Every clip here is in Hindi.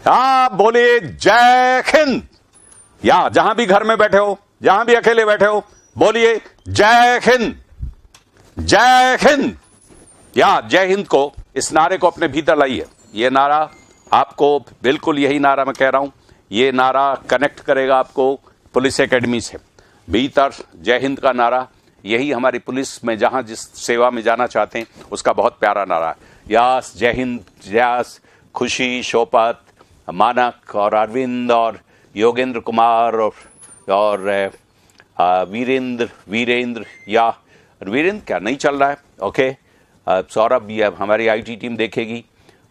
आप बोलिए जय हिंद। या जहां भी घर में बैठे हो, जहां भी अकेले बैठे हो, बोलिए जय हिंद, जय हिंद। या जय हिंद को, इस नारे को अपने भीतर लाइए। ये नारा आपको, बिल्कुल यही नारा मैं कह रहा हूं, ये नारा कनेक्ट करेगा आपको पुलिस एकेडमी से। भीतर जय हिंद का नारा, यही हमारी पुलिस में जहां जिस सेवा में जाना चाहते हैं उसका बहुत प्यारा नारा है। यास, जय हिंद, जयास, खुशी, शोपत, मानक और अरविंद और योगेंद्र कुमार और वीरेंद्र या वीरेंद्र क्या नहीं चल रहा है, ओके। सौरभ, ये हमारी आईटी टीम देखेगी।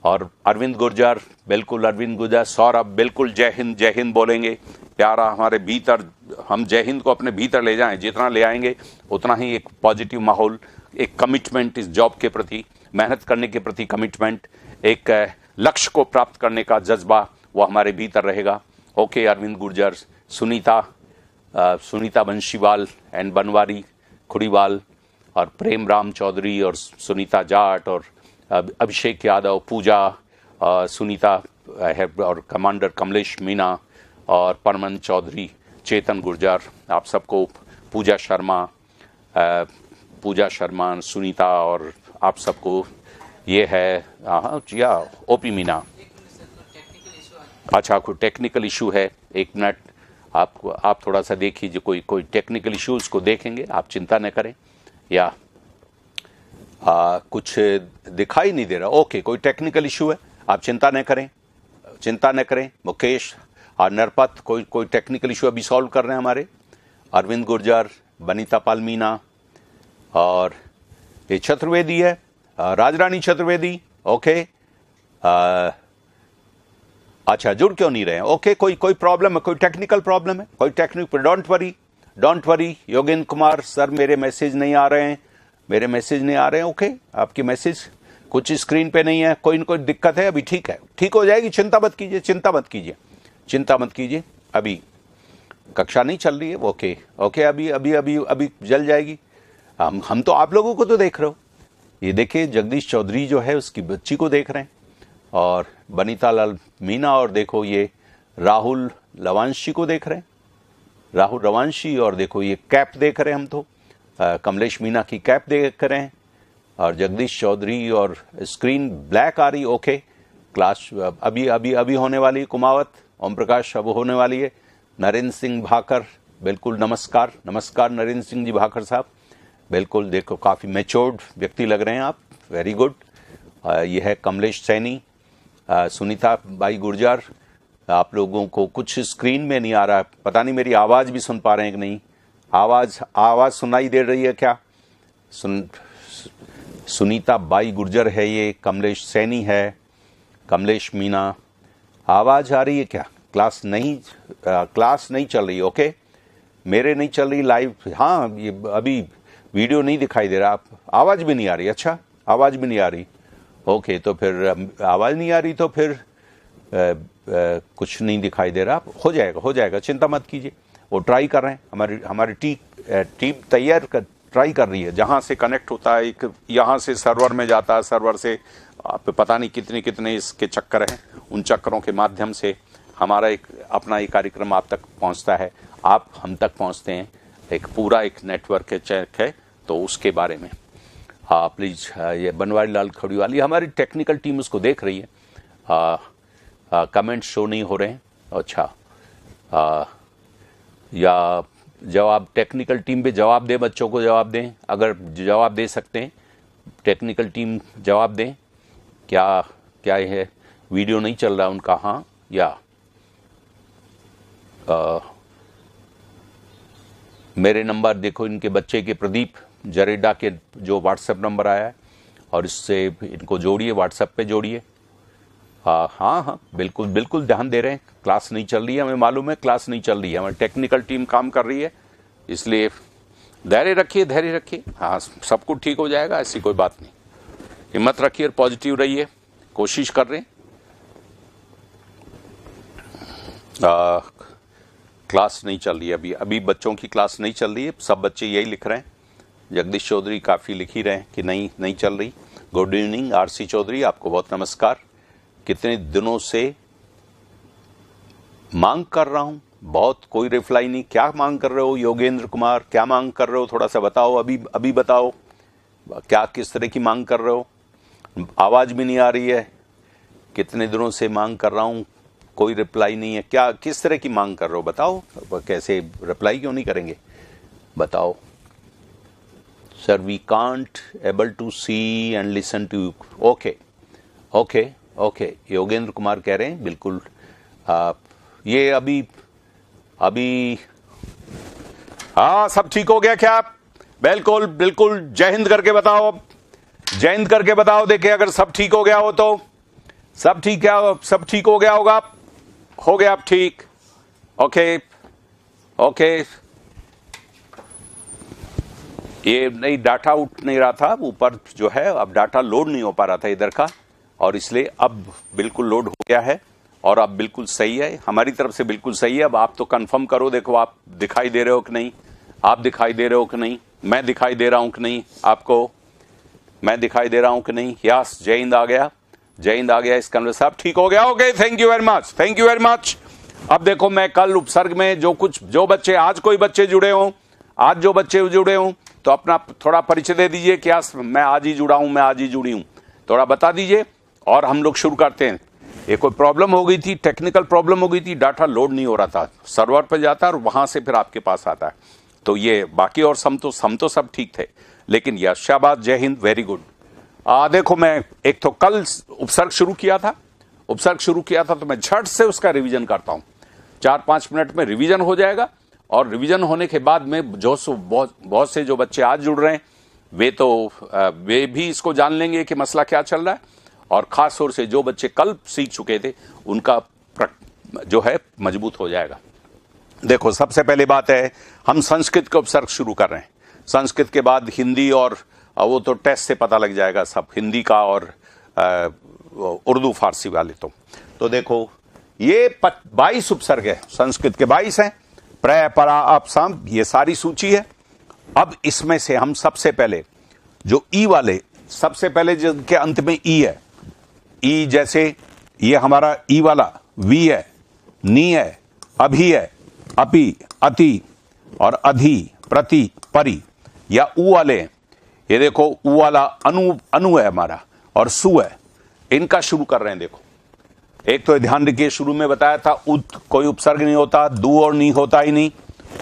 और अरविंद गुर्जर, बिल्कुल अरविंद गुर्जर, सौरभ बिल्कुल जय हिंद बोलेंगे। प्यारा हमारे भीतर, हम जय हिंद को अपने भीतर ले जाएं, जितना ले आएंगे उतना ही एक पॉजिटिव माहौल, एक कमिटमेंट इस जॉब के प्रति, मेहनत करने के प्रति कमिटमेंट, एक लक्ष्य को प्राप्त करने का जज्बा वो हमारे भीतर रहेगा। ओके अरविंद गुर्जर, सुनीता बंशीवाल एंड बनवारी खुड़ीवाल और प्रेम राम चौधरी और सुनीता जाट और अभिषेक यादव, पूजा, सुनीता और कमांडर कमलेश मीना और परमन चौधरी, चेतन गुर्जर, आप सबको, पूजा शर्मा, सुनीता और आप सबको ये है या ओपी मीना। अच्छा, कोई टेक्निकल इशू है, एक मिनट आप थोड़ा सा देख लीजिए, कोई टेक्निकल इश्यूज को देखेंगे, आप चिंता न करें। या कुछ दिखाई नहीं दे रहा, ओके, कोई टेक्निकल इशू है, आप चिंता न करें। मुकेश और नरपत, कोई टेक्निकल इशू अभी सॉल्व कर रहे हैं हमारे। अरविंद गुर्जर, बनीता पाल मीना और ये चतुर्वेदी है, राजरानी चतुर्वेदी, ओके। अच्छा, जुड़ क्यों नहीं रहे हैं? ओके, कोई प्रॉब्लम है, कोई टेक्निकल प्रॉब्लम है, कोई technical, don't worry. Yogendra Kumar sir, मेरे मैसेज नहीं आ रहे हैं, ओके। आपकी मैसेज कुछ स्क्रीन पे नहीं है, कोई न कोई दिक्कत है, अभी ठीक है, ठीक हो जाएगी, चिंता मत कीजिए। अभी कक्षा नहीं चल रही है, ओके, अभी जल जाएगी। हम तो आप लोगों को तो देख रहे हो, ये देखिए जगदीश चौधरी जो है उसकी बच्ची को देख रहे हैं और बनीता लाल मीना, और देखो ये राहुल लवांशी को देख रहे हैं, राहुल रवांशी, और देखो ये कैप देख रहे हैं हम तो, कमलेश मीना की कैप देख रहे हैं और जगदीश चौधरी, और स्क्रीन ब्लैक आ रही, ओके। क्लास अभी होने वाली है, कुमावत ओम प्रकाश अब होने वाली है। नरेंद्र सिंह भाकर, बिल्कुल नमस्कार नरेंद्र सिंह जी भाकर साहब, बिल्कुल देखो काफ़ी मैच्योर्ड व्यक्ति लग रहे हैं आप, वेरी गुड। ये है कमलेश सैनी, सुनीता बाई गुर्जर। आप लोगों को कुछ स्क्रीन में नहीं आ रहा है, पता नहीं मेरी आवाज़ भी सुन पा रहे हैं कि नहीं, आवाज़ सुनाई दे रही है क्या? सुनीता बाई गुर्जर है ये, कमलेश सैनी है, कमलेश मीना, आवाज़ आ रही है क्या? क्लास नहीं चल रही, ओके। मेरे नहीं चल रही लाइव, हाँ, ये अभी वीडियो नहीं दिखाई दे रहा, आप आवाज़ भी नहीं आ रही, अच्छा, आवाज़ भी नहीं आ रही, ओके। तो फिर आवाज़ नहीं आ रही तो फिर कुछ नहीं दिखाई दे रहा, हो जाएगा, चिंता मत कीजिए। वो ट्राई कर रहे हैं, हमारी टीम ट्राई कर रही है, जहाँ से कनेक्ट होता है, एक यहाँ से सर्वर में जाता है, सर्वर से आप पता नहीं कितने इसके चक्कर हैं, उन चक्करों के माध्यम से हमारा अपना एक कार्यक्रम आप तक पहुँचता है, आप हम तक पहुँचते हैं, एक पूरा एक नेटवर्क है, तो उसके बारे में हाँ प्लीज़, ये बनवारी लाल खड़ीवाली हमारी टेक्निकल टीम उसको देख रही है। कमेंट शो नहीं हो रहे हैं, अच्छा। या जवाब, टेक्निकल टीम पे जवाब दें, बच्चों को जवाब दें, अगर जवाब दे सकते हैं टेक्निकल टीम जवाब दें। क्या है, वीडियो नहीं चल रहा उनका, हाँ, या मेरे नंबर देखो, इनके बच्चे के प्रदीप जरेडा के जो व्हाट्सएप नंबर आया है, और इससे इनको जोड़िए, व्हाट्सएप पे जोड़िए। हाँ, बिल्कुल ध्यान दे रहे हैं, क्लास नहीं चल रही है, हमें मालूम है क्लास नहीं चल रही है, हमारी टेक्निकल टीम काम कर रही है, इसलिए धैर्य रखिए, हाँ, सब कुछ ठीक हो जाएगा, ऐसी कोई बात नहीं, हिम्मत रखिए और पॉजिटिव रहिए, कोशिश कर रहे हैं। क्लास नहीं चल रही है, अभी बच्चों की क्लास नहीं चल रही है, सब बच्चे यही लिख रहे हैं। जगदीश चौधरी काफ़ी लिख ही रहे हैं कि नहीं चल रही। गुड इवनिंग आरसी चौधरी, आपको बहुत नमस्कार। कितने दिनों से मांग कर रहा हूं, बहुत, कोई रिप्लाई नहीं। क्या मांग कर रहे हो योगेंद्र कुमार, क्या मांग कर रहे हो, थोड़ा सा बताओ, अभी बताओ, क्या किस तरह की मांग कर रहे हो। आवाज भी नहीं आ रही है, कितने दिनों से मांग कर रहा हूं, कोई रिप्लाई नहीं है। क्या किस तरह की मांग कर रहे हो बताओ, कैसे रिप्लाई क्यों नहीं करेंगे बताओ। Sir we can't able to see and listen to you. Okay okay okay, Yogendra Kumar कह रहे हैं बिल्कुल। ये अभी हाँ, सब ठीक हो गया क्या? बिल्कुल बिल्कुल, जय हिंद करके बताओ, जय हिंद करके बताओ। देखिए अगर सब ठीक हो गया हो तो सब ठीक है, सब ठीक हो गया होगा, हो गया अब ठीक। ओके ओके, ये नहीं, डाटा उठ नहीं रहा था ऊपर जो है, अब डाटा लोड नहीं हो पा रहा था इधर का, और इसलिए अब बिल्कुल लोड हो गया है और अब बिल्कुल सही है, हमारी तरफ से बिल्कुल सही है। अब आप तो कंफर्म करो, देखो आप दिखाई दे रहे हो कि नहीं, आप दिखाई दे रहे हो कि नहीं, मैं दिखाई दे रहा हूं कि नहीं, आपको मैं दिखाई दे रहा हूं कि नहीं। यस, जय हिंद आ गया, जय हिंद आ गया, इसका मतलब सब ठीक हो गया। Okay, thank you very much, thank you very much. अब देखो मैं कल उपसर्ग में जो बच्चे, आज कोई बच्चे जुड़े हों, आज जो बच्चे जुड़े हों तो अपना थोड़ा परिचय दे दीजिए, क्या मैं आज ही जुड़ा हूं, मैं आज ही जुड़ी हूं, थोड़ा बता दीजिए और हम लोग शुरू करते हैं। ये कोई प्रॉब्लम हो गई थी, टेक्निकल प्रॉब्लम हो गई थी, डाटा लोड नहीं हो रहा था, सर्वर पर जाता है और वहां से फिर आपके पास आता है। तो ये बाकी और सम तो सब ठीक थे, लेकिन यह शाबाश, जय हिंद, वेरी गुड। देखो मैं एक तो कल उपसर्ग शुरू किया था तो मैं झट से उसका रिवीजन करता हूं, 4-5 मिनट में रिवीजन हो जाएगा। और रिवीजन होने के बाद में बहुत से जो बच्चे आज जुड़ रहे हैं वे भी इसको जान लेंगे कि मसला क्या चल रहा है, और खास तौर से जो बच्चे कल सीख चुके थे उनका जो है मजबूत हो जाएगा। देखो सबसे पहली बात है, हम संस्कृत के उपसर्ग शुरू कर रहे हैं, संस्कृत के बाद हिंदी, और वो तो टेस्ट से पता लग जाएगा सब, हिंदी का और उर्दू फारसी वाले। तो देखो ये 22 उपसर्ग है, संस्कृत के 22 हैं, प्र परा अप सम, ये सारी सूची है। अब इसमें से हम सबसे पहले जो ई वाले, सबसे पहले जिनके अंत में ई है, ई जैसे ये हमारा ई वाला वी है, नी है, अभी है, अपि, अति और अधि, प्रति, परि, या ऊ वाले, ये देखो ऊ वाला अनु है हमारा और सु है, इनका शुरू कर रहे हैं। देखो एक तो ध्यान रखिए, शुरू में बताया था उत कोई उपसर्ग नहीं होता, दू और नी होता ही नहीं,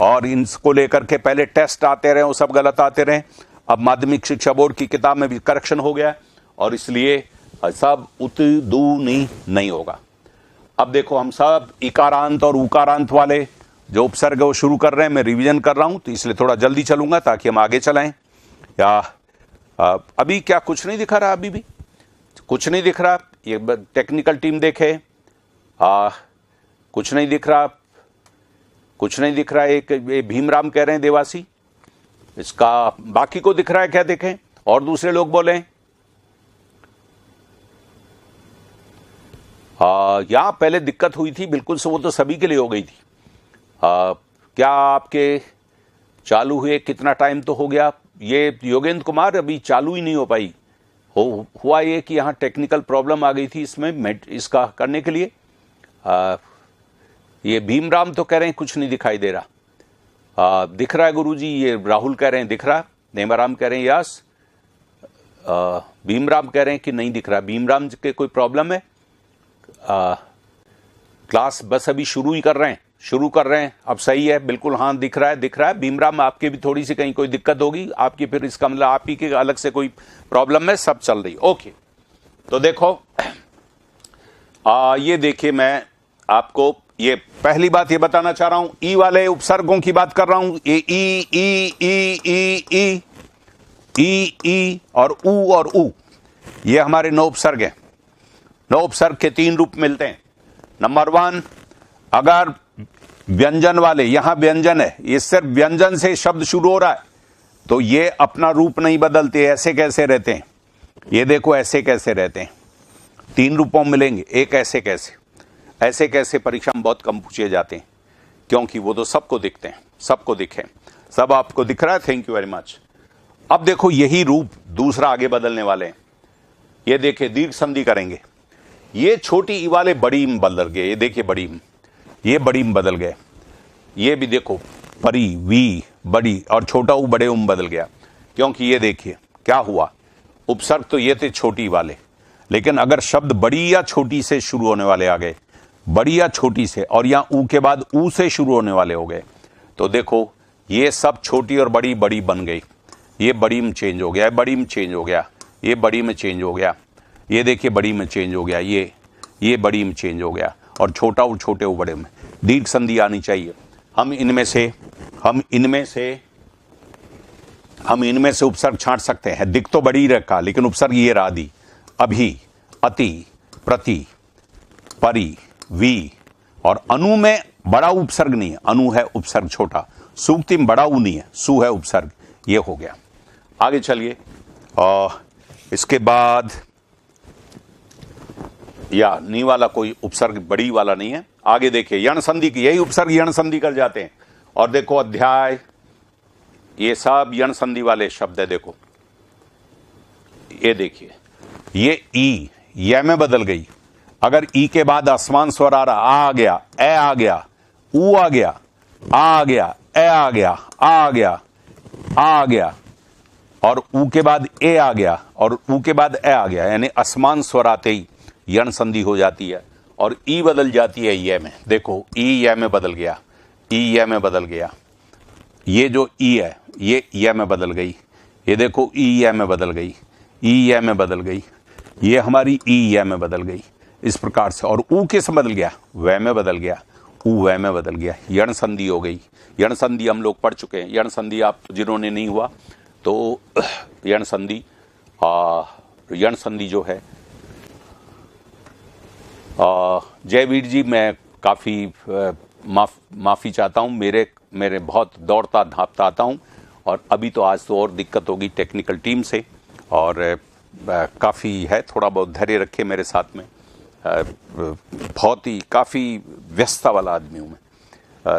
और इनको लेकर के पहले टेस्ट आते रहे, वो सब गलत आते रहे। अब माध्यमिक शिक्षा बोर्ड की किताब में भी करेक्शन हो गया और इसलिए सब उत दू नी नहीं होगा। अब देखो हम सब इकारांत और उकारांत वाले जो उपसर्ग है वो शुरू कर रहे हैं, मैं रिवीजन कर रहा हूं तो इसलिए थोड़ा जल्दी चलूंगा ताकि हम आगे चलाएं। या अभी क्या कुछ नहीं दिखा रहा, अभी भी कुछ नहीं दिख रहा, ये टेक्निकल टीम देखे, कुछ नहीं दिख रहा, कुछ नहीं दिख रहा। एक भीमराम कह रहे हैं देवासी, इसका बाकी को दिख रहा है क्या, देखें और दूसरे लोग बोले। यहां पहले दिक्कत हुई थी बिल्कुल से, वो तो सभी के लिए हो गई थी। क्या आपके चालू हुए, कितना टाइम तो हो गया, ये योगेंद्र कुमार अभी चालू ही नहीं हो पाई, हुआ ये कि यहाँ टेक्निकल प्रॉब्लम आ गई थी इसमें, इसका करने के लिए। ये भीमराम तो कह रहे हैं कुछ नहीं दिखाई दे रहा, दिख रहा है गुरुजी, ये राहुल कह रहे हैं दिख रहा, नेमाराम कह रहे हैं यस, भीमराम कह रहे हैं कि नहीं दिख रहा। भीमराम के कोई प्रॉब्लम है, क्लास बस अभी शुरू कर रहे हैं, अब सही है बिल्कुल, हाँ दिख रहा है। भीमराम आपके भी थोड़ी सी कहीं कोई दिक्कत होगी आपकी, फिर इसका मतलब आप ही के अलग से कोई प्रॉब्लम है, सब चल रही। ओके, तो देखो ये देखिए, मैं आपको ये पहली बात ये बताना चाह रहा हूं, ई वाले उपसर्गों की बात कर रहा हूं। ये ई ई ई ई ई ई ई और ऊ, ये हमारे 9 उपसर्ग हैं। 9 उपसर्ग के 3 रूप मिलते हैं। नंबर 1, अगर व्यंजन वाले, यहां व्यंजन है, ये सिर्फ व्यंजन से शब्द शुरू हो रहा है तो ये अपना रूप नहीं बदलते, ऐसे कैसे रहते हैं, ये देखो ऐसे कैसे रहते हैं। 3 रूपों में मिलेंगे, एक ऐसे कैसे परीक्षा में बहुत कम पूछे जाते हैं, क्योंकि वो तो सबको दिखते हैं, सबको दिखे, सब आपको दिख रहा है, थैंक यू वेरी मच। अब देखो यही रूप दूसरा आगे बदलने वाले हैं, ये देखिए दीर्घ संधि करेंगे, ये छोटी ई वाले बड़ी ई बदल गए, ये देखिए बड़ी ई, ये बड़ी में बदल गए। ये भी देखो परी वी बड़ी और छोटा ऊ बड़े में बदल गया, क्योंकि ये देखिए क्या हुआ, उपसर्ग तो ये थे छोटी वाले, लेकिन अगर शब्द बड़ी या छोटी से शुरू होने वाले आ गए, बड़ी या छोटी से, और यहां ऊ के बाद ऊ से शुरू होने वाले हो गए, तो देखो ये सब छोटी और बड़ी बड़ी बन गई। ये बड़ी में चेंज हो गया, बड़ी में चेंज हो गया, ये बड़ी में चेंज हो गया, ये देखिए बड़ी में चेंज हो गया, ये बड़ी में चेंज हो गया, और छोटा और छोटे और बड़े में दीर्घ संधि आनी चाहिए। हम इनमें से उपसर्ग छांट सकते हैं। दिख तो बड़ी रखा, लेकिन उपसर्ग ये रादी, अभी, अति, प्रति, परि, वी, और अनु में बड़ा उपसर्ग नहीं है, अनु है उपसर्ग छोटा। सूक्ति में बड़ा ऊ नहीं है, सु है उपसर्ग। ये हो गया। आगे चलिए, इसके बाद या नी वाला कोई उपसर्ग बड़ी वाला नहीं है। आगे देखिए यण संधि की, यही उपसर्ग यण संधि कर जाते हैं। और देखो अध्याय, ये सब यण संधि वाले शब्द है। देखो ये देखिए, ये ई ये में बदल गई। अगर ई के बाद आसमान स्वर आ रहा, आ गया, ए आ गया, ऊ आ गया, आ गया, ए आ गया, आ गया, आ गया, और ऊ के बाद ए आ गया, और ऊ के बाद ए आ गया, यानी आसमान स्वर आते ही यण संधि हो जाती है और ई बदल जाती है ये में। देखो ई ये में बदल गया, ई ये में बदल गया। ये जो ई है ये में बदल गई। ये देखो ई ये में बदल गई, ई ये में बदल गई, ये हमारी ई ये में बदल गई, इस प्रकार से। और ऊ किस में बदल गया, वह में बदल गया, ऊ वह में बदल गया, यण संधि हो गई। यण संधि हम लोग पढ़ चुके हैं। यण संधि आप जिन्होंने नहीं हुआ तो यण संधि जो है, जयवीर जी मैं काफ़ी माफ़ी चाहता हूँ, मेरे बहुत दौड़ता धापता आता हूँ, और अभी तो आज तो और दिक्कत होगी टेक्निकल टीम से, और काफ़ी है, थोड़ा बहुत धैर्य रखे मेरे साथ में। बहुत ही काफ़ी व्यस्तता वाला आदमी हूँ मैं,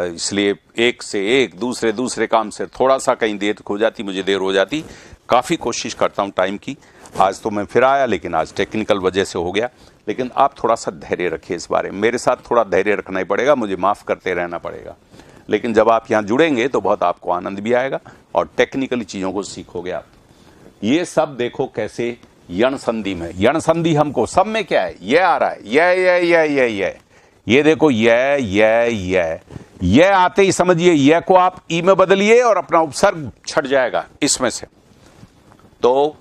इसलिए एक से एक दूसरे काम से थोड़ा सा कहीं देर हो जाती, मुझे देर हो जाती। काफ़ी कोशिश करता हूँ टाइम की। आज तो मैं फिर आया, लेकिन आज टेक्निकल वजह से हो गया। लेकिन आप थोड़ा सा धैर्य रखिए इस बारे में, मेरे साथ थोड़ा धैर्य रखना ही पड़ेगा, मुझे माफ़ करते रहना पड़ेगा। लेकिन जब आप यहाँ जुड़ेंगे तो बहुत आपको आनंद भी आएगा और टेक्निकली चीज़ों को सीखोगे आप। ये सब देखो कैसे यण संधि में, यण संधि हमको सब में क्या है, ये आ रहा है, ये देखो ये आते ही समझिए, ये को आप ई में बदलिए और अपना उपसर्ग छट जाएगा इसमें से। तो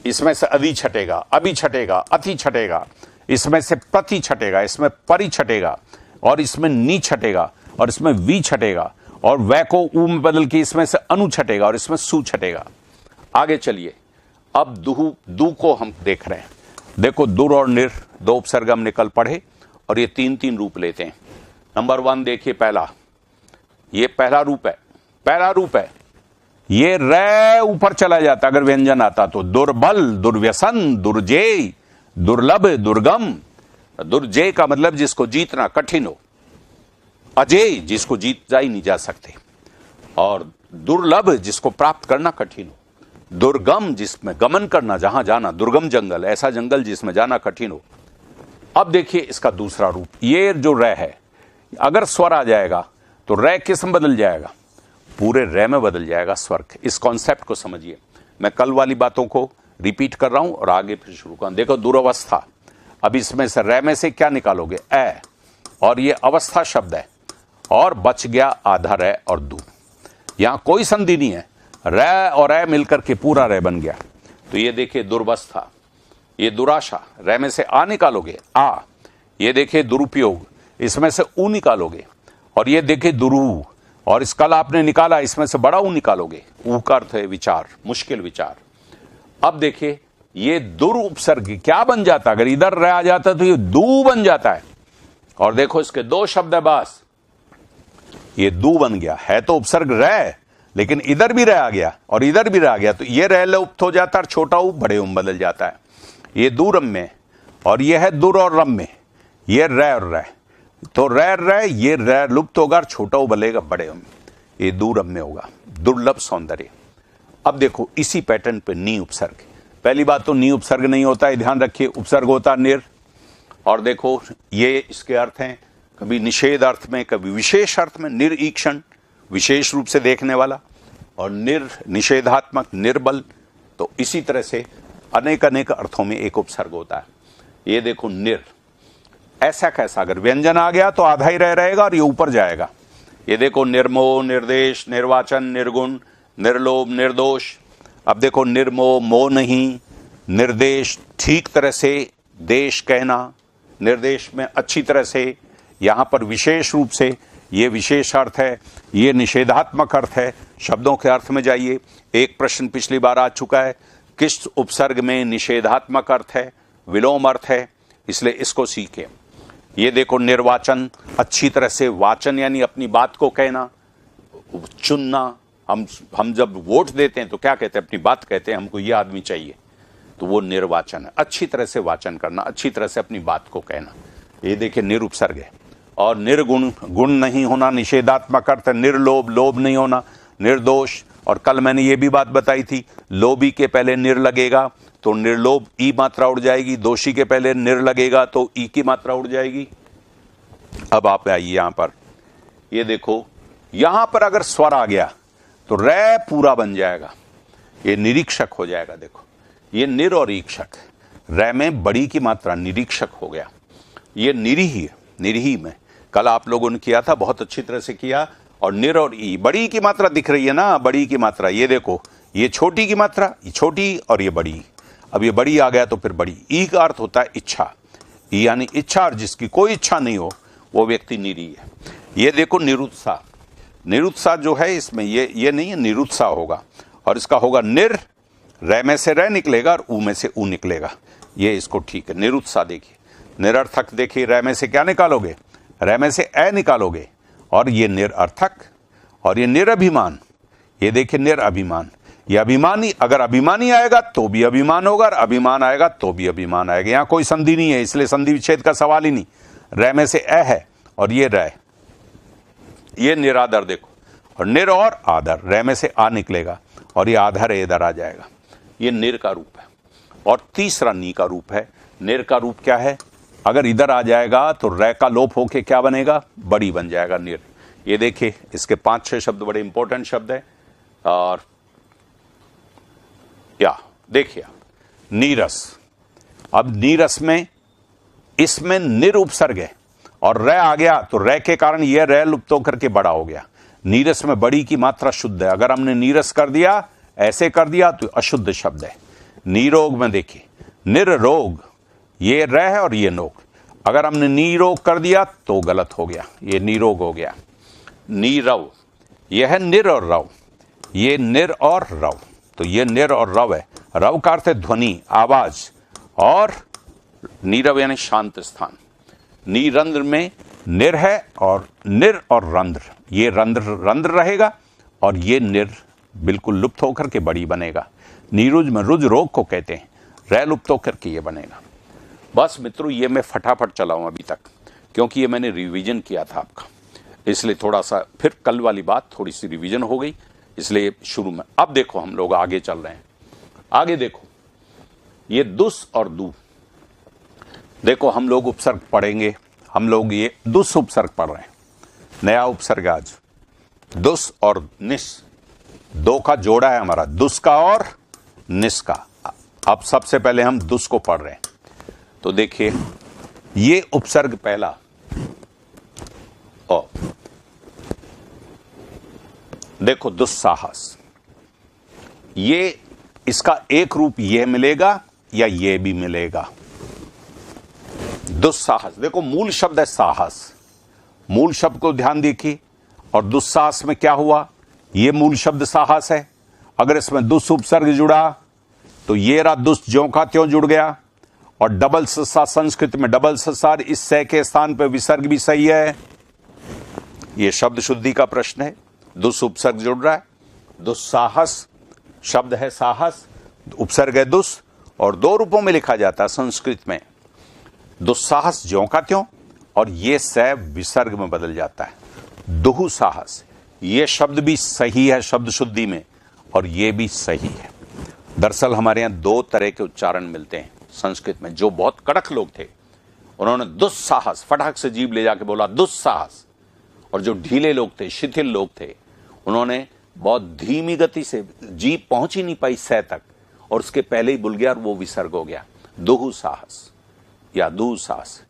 इसमें से अधि छटेगा, अभी छटेगा, अति छटेगा, इसमें से प्रति छटेगा, इसमें परि छटेगा, और इसमें नी छटेगा, और इसमें वी छटेगा, और वह को ऊ में बदल के इसमें से अनु छटेगा, और इसमें सु छटेगा। आगे चलिए, अब दू को हम देख रहे हैं। देखो दुर और निर दो उपसर्ग हमने कल पढ़े, और ये तीन तीन रूप लेते हैं। नंबर 1 देखिए, पहला, ये पहला रूप है, ये रे ऊपर चला जाता अगर व्यंजन आता तो। दुर्बल, दुर्व्यसन, दुर्जेय, दुर्लभ, दुर्गम। दुर्जेय का मतलब जिसको जीतना कठिन हो, अजेय जिसको जीता ही नहीं जा सकते, और दुर्लभ जिसको प्राप्त करना कठिन हो, दुर्गम जिसमें गमन करना, जहां जाना, दुर्गम जंगल, ऐसा जंगल जिसमें जाना कठिन हो। अब देखिए इसका दूसरा रूप, ये जो रे है, अगर स्वर आ जाएगा तो रे किस में बदल जाएगा, पूरे रे में बदल जाएगा स्वर। इस कॉन्सेप्ट को समझिए, मैं कल वाली बातों को रिपीट कर रहा हूं और आगे फिर शुरू कर। देखो दुरवस्था, अब इसमें से रे में से क्या निकालोगे, ए, और ये अवस्था शब्द है, और बच गया आधा रे और दू। यहां कोई संधि नहीं है, रे और ए मिलकर के पूरा रे बन गया। तो ये देखिए दुर्वस्था, ये दुराशा, रे में से आ निकालोगे, आ। ये देखिए दुरुपयोग, इसमें से ऊ निकालोगे, और ये देखिए दुरू, और इस कल आपने निकाला, इसमें से बड़ा ऊ निकालोगे। ऊ का अर्थ है विचार, मुश्किल विचार। अब देखिए ये दुर उपसर्ग क्या बन जाता, अगर इधर रह आ जाता तो ये दू बन जाता है। और देखो इसके दो शब्द है बस, ये दू बन गया है, तो उपसर्ग रह, लेकिन इधर भी रह आ गया और इधर भी रह आ गया, तो ये रह लुप्त हो जाता है, छोटा ऊ बड़े ऊ बदल जाता है। ये दूरम में, और ये है दुर और रम में, ये रह और रह, तो रह ये रह लुप्त होगा, छोटा ऊ बलेगा बड़े ऊ में, ये दूरम में होगा, दुर्लभ सौंदर्य। अब देखो इसी पैटर्न पे नी उपसर्ग, पहली बात तो नी उपसर्ग नहीं होता है, ध्यान रखिए, उपसर्ग होता निर। और देखो ये इसके अर्थ हैं कभी निषेध अर्थ में, कभी विशेष अर्थ में। निरीक्षण विशेष रूप से देखने वाला, और निषेधात्मक निर्बल। तो इसी तरह से अनेक अनेक अर्थों में एक उपसर्ग होता है। ये देखो निर, ऐसा कैसा, अगर व्यंजन आ गया तो आधा ही रहेगा और ये ऊपर जाएगा। ये देखो निर्मोह, निर्देश, निर्वाचन, निर्गुण, निर्लोभ, निर्दोष। अब देखो निर्मोह, मोह नहीं, निर्देश ठीक तरह से देश कहना, निर्देश में अच्छी तरह से, यहां पर विशेष रूप से, ये विशेष अर्थ है, ये निषेधात्मक अर्थ है। शब्दों के अर्थ में जाइए। एक प्रश्न पिछली बार आ चुका है, किस उपसर्ग में निषेधात्मक अर्थ है, विलोम अर्थ है, इसलिए इसको सीखें। ये देखो निर्वाचन, अच्छी तरह से, वाचन यानी अपनी बात को कहना, चुनना। हम जब वोट देते हैं तो क्या कहते हैं, अपनी बात कहते हैं, हमको ये आदमी चाहिए, तो वो निर्वाचन है। अच्छी तरह से वाचन करना, अच्छी तरह से अपनी बात को कहना। ये देखिए निरुपसर्ग है। और निर्गुण, गुण नहीं होना, निषेधात्मक अर्थ है। निर्लोभ, लोभ नहीं होना। निर्दोष, और कल मैंने ये भी बात बताई थी, लोभी के पहले निर लगेगा तो निर्लोभ ई मात्रा उड़ जाएगी, दोषी के पहले निर लगेगा तो ई की मात्रा उड़ जाएगी। अब आप आइए यहां पर, ये देखो यहां पर अगर स्वर आ गया तो रै पूरा बन जाएगा, ये निरीक्षक हो जाएगा। देखो ये निर और ईक्षक, रै में बड़ी की मात्रा, निरीक्षक हो गया। ये निरीही में कल आप लोगों ने किया था, बहुत अच्छी तरह से किया। और निर और ई, बड़ी की मात्रा दिख रही है ना, बड़ी की मात्रा। ये देखो ये छोटी की मात्रा, ये छोटी और ये बड़ी। अब ये बड़ी आ गया तो फिर बड़ी। ई का अर्थ होता है इच्छा, ई यानी इच्छा, और जिसकी कोई इच्छा नहीं हो वो व्यक्ति निरी है। ये देखो निरुत्साह, निरुत्साह जो है इसमें ये नहीं है, निरुत्साह होगा, और इसका होगा निर, रै में से रै निकलेगा और ऊ में से ऊ निकलेगा। ये इसको ठीक है। निरुत्साह देखिए, निरर्थक देखिए, रै में से क्या निकालोगे, रै में से ए निकालोगे, और ये निरर्थक, और ये निरअभिमान। ये देखिए निरअभिमान, ये अभिमानी, अगर अभिमानी आएगा तो भी अभिमान होगा, और अभिमान आएगा तो भी अभिमान आएगा। यहां कोई संधि नहीं है, इसलिए संधि विच्छेद का सवाल ही नहीं। रै में से ए है और ये रै, ये निरादर देखो, और निर और आदर, रै में से आ निकलेगा और ये आधर इधर आ जाएगा। ये निर का रूप है। और तीसरा नी का रूप है। निर का रूप क्या है, अगर इधर आ जाएगा तो रै का लोप होके क्या बनेगा, बड़ी बन जाएगा, निर। ये देखिए इसके 5-6 शब्द बड़े इंपॉर्टेंट शब्द है। और या देखिए नीरस, अब नीरस में, इसमें निर उपसर्ग है और रै आ गया तो रै के कारण यह रै लुप्त होकर के बड़ा हो गया। नीरस में बड़ी की मात्रा शुद्ध है। अगर हमने नीरस कर दिया, ऐसे कर दिया, तो अशुद्ध शब्द है। नीरोग में देखिए निर्रोग, ये रै है और ये नोक, अगर हमने नीरोग कर दिया तो गलत हो गया, ये नीरोग हो गया। नीरव, यह है निर और रव, ये निर और रव, तो ये निर और रव है। रव का अर्थ है ध्वनि, आवाज, और नीरव यानी शांत स्थान। नीरंध्र में निर है और निर और रंध्र, ये रंध्र रहेगा और ये निर बिल्कुल लुप्त होकर के बड़ी बनेगा। नीरुज में रुज रोग को कहते हैं, रै लुप्त होकर के ये बनेगा। बस मित्रों ये मैं फटाफट चलाऊं अभी तक, क्योंकि ये मैंने रिवीजन किया था आपका, इसलिए थोड़ा सा फिर कल वाली बात थोड़ी सी रिवीजन हो गई, इसलिए शुरू में। अब देखो हम लोग आगे चल रहे हैं। आगे देखो ये दुस और दू, देखो हम लोग उपसर्ग पढ़ेंगे, हम लोग ये दुस उपसर्ग पढ़ रहे हैं, नया उपसर्ग आज। दुस और निस, दो का जोड़ा है हमारा, दुस का और निस का। अब सबसे पहले हम दुस को पढ़ रहे हैं, तो देखिए ये उपसर्ग पहला, और देखो दुस्साहस, ये इसका एक रूप ये मिलेगा या ये भी मिलेगा। दुस्साहस, देखो मूल शब्द है साहस, मूल शब्द को ध्यान देखिए, और दुस्साहस में क्या हुआ, ये मूल शब्द साहस है। अगर इसमें दुस उपसर्ग जुड़ा तो ये रहा दुस ज्यों का त्यों जुड़ गया, और डबल सस्सा, संस्कृत में डबल सस्सार, इस सह के स्थान पर विसर्ग भी सही है। ये शब्द शुद्धि का प्रश्न है, दुस उपसर्ग जुड़ रहा है। दुस्साहस शब्द है साहस, उपसर्ग है दुस, और दो रूपों में लिखा जाता है संस्कृत में, दुस्साहस ज्यों का त्यों, और ये सह विसर्ग में बदल जाता है दुहु साहस। ये शब्द भी सही है शब्द शुद्धि में, और ये भी सही है। दरअसल हमारे यहां दो तरह के उच्चारण मिलते हैं संस्कृत में, जो बहुत कड़क लोग थे उन्होंने दुस्साहस, फटाक से जीभ ले जाके बोला दुस्साहस। और जो ढीले लोग थे, शिथिल लोग थे, उन्होंने बहुत धीमी गति से, जीभ पहुंच ही नहीं पाई सह तक, और उसके पहले ही भूल गया और वो विसर्ग हो गया। दुहुसाहस या दुसाहस।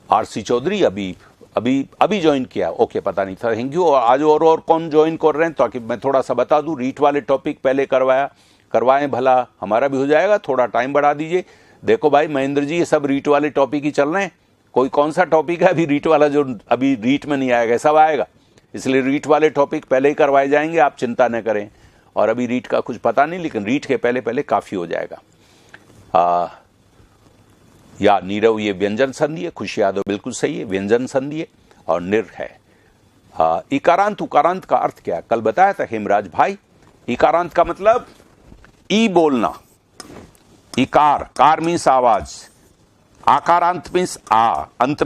आरसी चौधरी अभी ज्वाइन किया, ओके, पता नहीं था, थैंक यू। और आज और कौन ज्वाइन कर रहे हैं, ताकि मैं थोड़ा सा बता दूं। रीट वाले टॉपिक पहले करवाएं, भला हमारा भी हो जाएगा, थोड़ा टाइम बढ़ा दीजिए। देखो भाई महेंद्र जी, ये सब रीट वाले टॉपिक ही चल रहे हैं। कोई कौन सा टॉपिक है अभी रीट वाला जो अभी रीट में नहीं आएगा, सब आएगा। इसलिए रीट वाले टॉपिक पहले ही करवाए जाएंगे, आप चिंता न करें। और अभी रीट का कुछ पता नहीं, लेकिन रीट के पहले काफी हो जाएगा। या नीरव, ये व्यंजन संधि है। खुशी यादव बिल्कुल सही है, व्यंजन संधि है। और निर है। इकारांत उकारांत का अर्थ क्या है, कल बताया था हेमराज भाई। इकारांत का मतलब ई बोलना, इकार, कार मीन्स आवाज, आकारांत मीन्स आ, अंत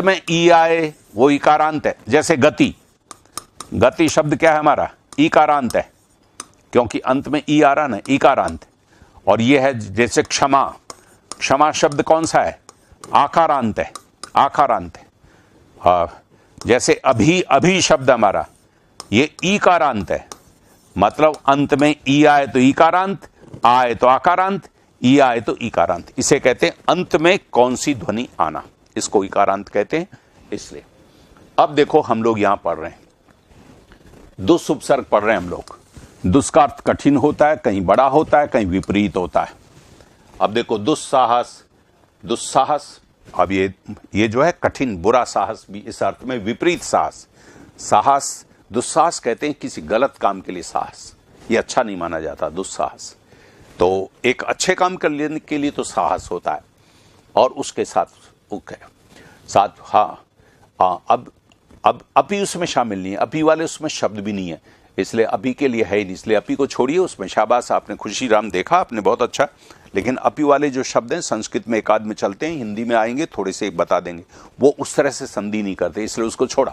में ई आए, वो इकारांत है। जैसे गति शब्द क्या है हमारा, इकारांत है, क्योंकि अंत में ई आ रहा ना, इकारांत। और ये है जैसे क्षमा शब्द कौन सा है, आकारांत है। जैसे अभी शब्द हमारा, ये ईकारांत है, मतलब अंत में ई आए तो ईकारांत, आए तो आकारांत, ई आए तो ईकारांत। इसे कहते हैं अंत में कौन सी ध्वनि आना, इसको ईकारांत कहते हैं। इसलिए अब देखो हम लोग यहां पढ़ रहे हैं, दुस उपसर्ग पढ़ रहे हैं हम लोग। दुस का अर्थ कठिन होता है, कहीं बड़ा होता है, कहीं विपरीत होता है। अब देखो दुस्साहस, अब ये जो है कठिन, बुरा साहस भी इस अर्थ में, विपरीत साहस। दुस्साहस कहते हैं किसी गलत काम के लिए साहस, ये अच्छा नहीं माना जाता दुस्साहस। तो एक अच्छे काम कर लेने के लिए तो साहस होता है, और उसके साथ अब अपी उसमें शामिल नहीं है, अपी वाले उसमें शब्द भी नहीं है, इसलिए अपी के लिए है ही नहीं, इसलिए अपी को छोड़िए उसमें। शाबाश, आपने खुशी राम देखा, आपने बहुत अच्छा। लेकिन अपी वाले जो शब्द हैं संस्कृत में एकाद में चलते हैं, हिंदी में आएंगे थोड़े से बता देंगे, वो उस तरह से संधि नहीं करते, इसलिए उसको छोड़ा।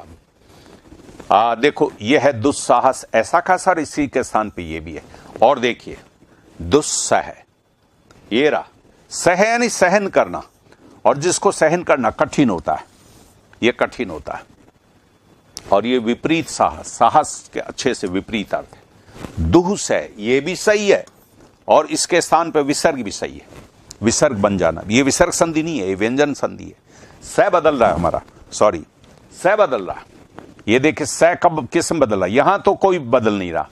देखो ये है दुस्साहस, ऐसा खासा, इसी के स्थान पे ये भी है। और देखिए दुस्सह, ये रहा, सह यानी सहन करना, और जिसको सहन करना कठिन होता है, ये कठिन होता है। और ये विपरीत साहस के अच्छे से विपरीत अर्थ है। दुहसह, ये भी सही है, और इसके स्थान पर विसर्ग भी सही है, विसर्ग बन जाना। ये विसर्ग संधि नहीं है, ये व्यंजन संधि है। सह बदल रहा है हमारा, सॉरी, सह बदल रहा है। ये देखिए सह कब किस्म बदल रहा है, यहां तो कोई बदल नहीं रहा,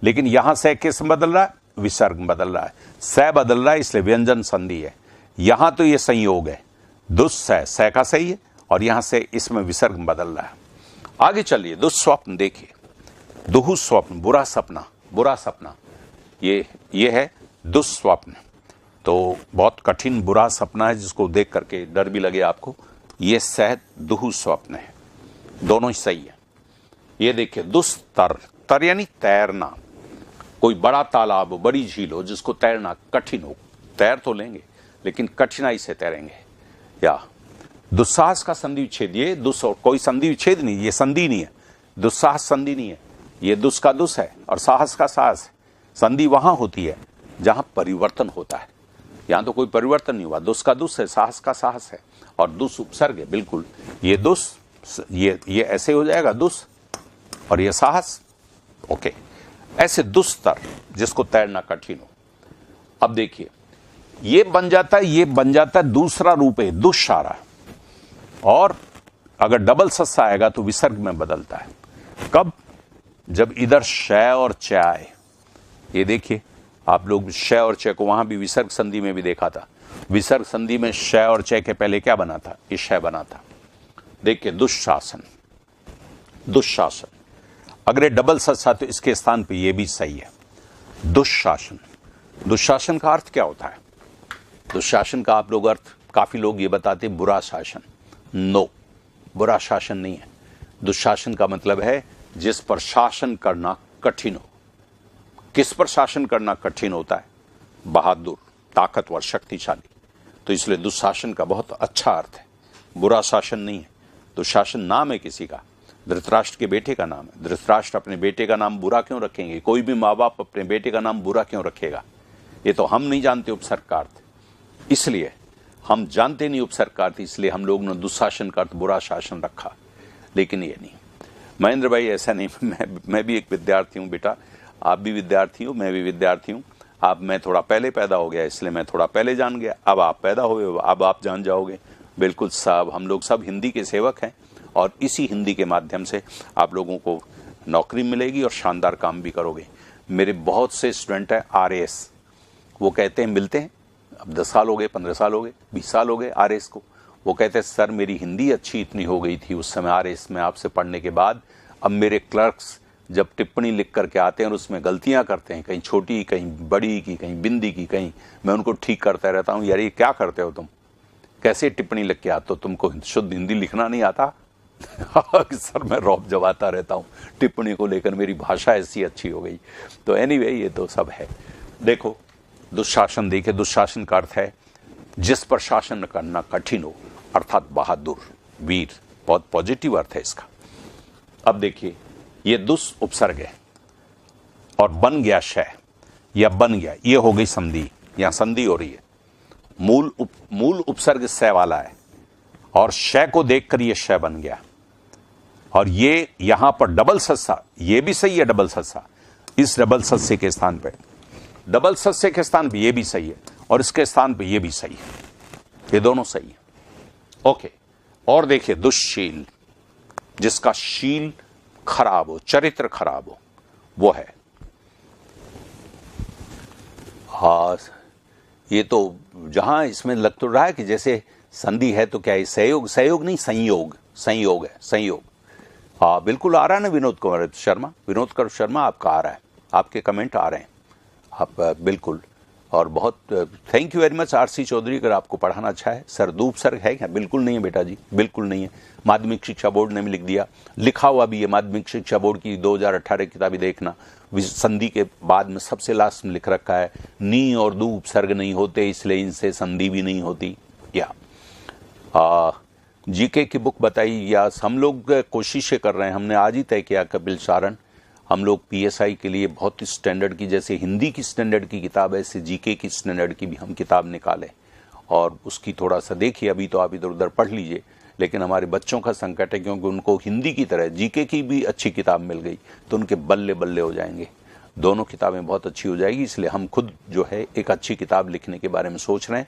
लेकिन यहां सह किस्म बदल रहा है, विसर्ग बदल रहा है, सह बदल रहा है, इसलिए व्यंजन संधि है। यहां तो ये संयोग है, दुस्सह सह का सही है, और यहां से इसमें विसर्ग बदल रहा है। आगे चलिए, दुस्वप्न देखिए, दुहुस्वप्न, बुरा सपना, ये है दुस्वप्न। तो बहुत कठिन बुरा सपना है, जिसको देख करके डर भी लगे आपको, ये सह दुहुस्वप्न है, दोनों ही सही है। ये देखिए दुस्तर, तर यानी तैरना, कोई बड़ा तालाब हो, बड़ी झील हो, जिसको तैरना कठिन हो, तैर तो लेंगे लेकिन कठिनाई से तैरेंगे। या दुस्साहस का संधि विच्छेद, ये दुस और कोई संधि विच्छेद नहीं, ये संधि नहीं है, दुस्साहस संधि नहीं है, ये दुस का दुस है और साहस का साहस है। संधि वहां होती है जहां परिवर्तन होता है, यहां तो कोई परिवर्तन नहीं हुआ, दुस का दुस है, साहस का साहस है, और दुस उपसर्ग है, बिल्कुल। ये दुस, ये ऐसे हो जाएगा दुस, और ये साहस, ओके। ऐसे दुस्तर, जिसको तैरना कठिन हो। अब देखिए ये बन जाता है दूसरा रूप है दुश्शारा, और अगर डबल सस्सा आएगा तो विसर्ग में बदलता है। कब, जब इधर शय और च आए। ये देखिए आप लोग शय और च को वहां भी विसर्ग संधि में भी देखा था, विसर्ग संधि में शय और च के पहले क्या बना था, ये शय बना था। देखिए दुशासन, अगर डबल सस्सा तो इसके स्थान पे ये भी सही है, दुशासन का अर्थ क्या होता है? दुशासन का आप लोग अर्थ, काफी लोग ये बताते हैं बुरा शासन। नो, बुरा शासन नहीं है। दुशासन का मतलब है जिस पर शासन करना कठिन हो। किस पर शासन करना कठिन होता है? बहादुर, ताकतवर, शक्तिशाली। तो इसलिए दुशासन का बहुत अच्छा अर्थ है, बुरा शासन नहीं है। दुशासन नाम है किसी का, धृतराष्ट्र के बेटे का नाम है। धृतराष्ट्र अपने बेटे का नाम बुरा क्यों रखेंगे? कोई भी माँ बाप अपने बेटे का नाम बुरा क्यों रखेगा? ये तो हम नहीं जानते उपसर्ग का अर्थ, इसलिए हम जानते नहीं उपसर्ग का अर्थ, इसलिए हम लोग ने दुशासन का अर्थ बुरा शासन रखा। लेकिन ये नहीं महेंद्र भाई, ऐसा नहीं। मैं भी एक विद्यार्थी हूँ बेटा, आप भी विद्यार्थी हो, मैं भी विद्यार्थी हूँ। मैं थोड़ा पहले पैदा हो गया, इसलिए मैं थोड़ा पहले जान गया। अब आप पैदा हुए, अब आप जान जाओगे। बिल्कुल सब, हम लोग सब हिंदी के सेवक हैं और इसी हिंदी के माध्यम से आप लोगों को नौकरी मिलेगी और शानदार काम भी करोगे। मेरे बहुत से स्टूडेंट हैं RAS, वो कहते हैं, मिलते हैं, अब 10 साल हो गए, 15 साल हो गए, 20 साल हो गए RAS को। वो कहते हैं सर मेरी हिंदी अच्छी इतनी हो गई थी उस समय RAS में आपसे पढ़ने के बाद, अब मेरे क्लर्क्स जब टिप्पणी लिख करके आते हैं और उसमें गलतियां करते हैं, कहीं छोटी, कहीं बड़ी की, कहीं बिंदी की, कहीं, मैं उनको ठीक करता रहता हूँ। यार ये क्या करते हो तुम, कैसे टिप्पणी लिख के आते हो, तुमको शुद्ध हिंदी लिखना नहीं आता? सर मैं रौब जमाता रहता हूँ टिप्पणी को लेकर, मेरी भाषा ऐसी अच्छी हो गई। तो एनीवे ये तो सब है। देखो दुशासन, देखिए दुशासन का अर्थ है जिस पर शासन करना कठिन हो, अर्थात बहादुर, वीर, बहुत पॉजिटिव अर्थ है इसका। अब देखिए ये दुस उपसर्ग है और बन गया शय, या बन गया, ये हो गई संधि, यहां संधि हो रही है। मूल उपसर्ग शय वाला है और शय को देखकर ये शय बन गया। और ये यहां पर डबल सस्सा, ये भी सही है डबल सस्सा, इस डबल सस्से के स्थान पे, डबल सस्से के स्थान पे ये भी सही है और इसके स्थान पे ये भी सही है, ये दोनों सही है। ओके, और देखिए दुश्शील, जिसका शील खराब हो, चरित्र खराब हो, वो है। हाँ, ये तो जहां इसमें लग तो रहा है कि जैसे संधि है तो क्या है, सहयोग, सहयोग नहीं, संयोग, संयोग है, संयोग। हाँ बिल्कुल आ रहा है ना विनोद कुमार शर्मा, विनोद कुमार शर्मा आपका आ रहा है, आपके कमेंट आ रहे हैं, आप बिल्कुल। और बहुत thank you very much RC Chaudhary, अगर आपको पढ़ाना अच्छा है। सर दो उपसर्ग है क्या? बिल्कुल नहीं है बेटा जी, बिल्कुल नहीं है। माध्यमिक शिक्षा बोर्ड ने भी लिख दिया, लिखा हुआ भी है माध्यमिक शिक्षा बोर्ड की 2018 किताबें देखना, संधि के बाद में सबसे लास्ट में लिख रखा है नी और दू उपसर्ग नहीं होते, इसलिए इनसे संधि भी नहीं होती। या GK की बुक बताई, या हम लोग कोशिशें कर रहे हैं, हमने आज ही तय किया कपिल सारण, हम लोग PSI के लिए बहुत स्टैंडर्ड की, जैसे हिंदी की स्टैंडर्ड की किताब है, ऐसे GK की स्टैंडर्ड की भी हम किताब निकालें और उसकी थोड़ा सा देखिए। अभी तो आप इधर उधर पढ़ लीजिए, लेकिन हमारे बच्चों का संकट है क्योंकि उनको हिंदी की तरह GK की भी अच्छी किताब मिल गई तो उनके बल्ले बल्ले हो जाएंगे, दोनों किताबें बहुत अच्छी हो जाएगी। इसलिए हम खुद जो है एक अच्छी किताब लिखने के बारे में सोच रहे हैं,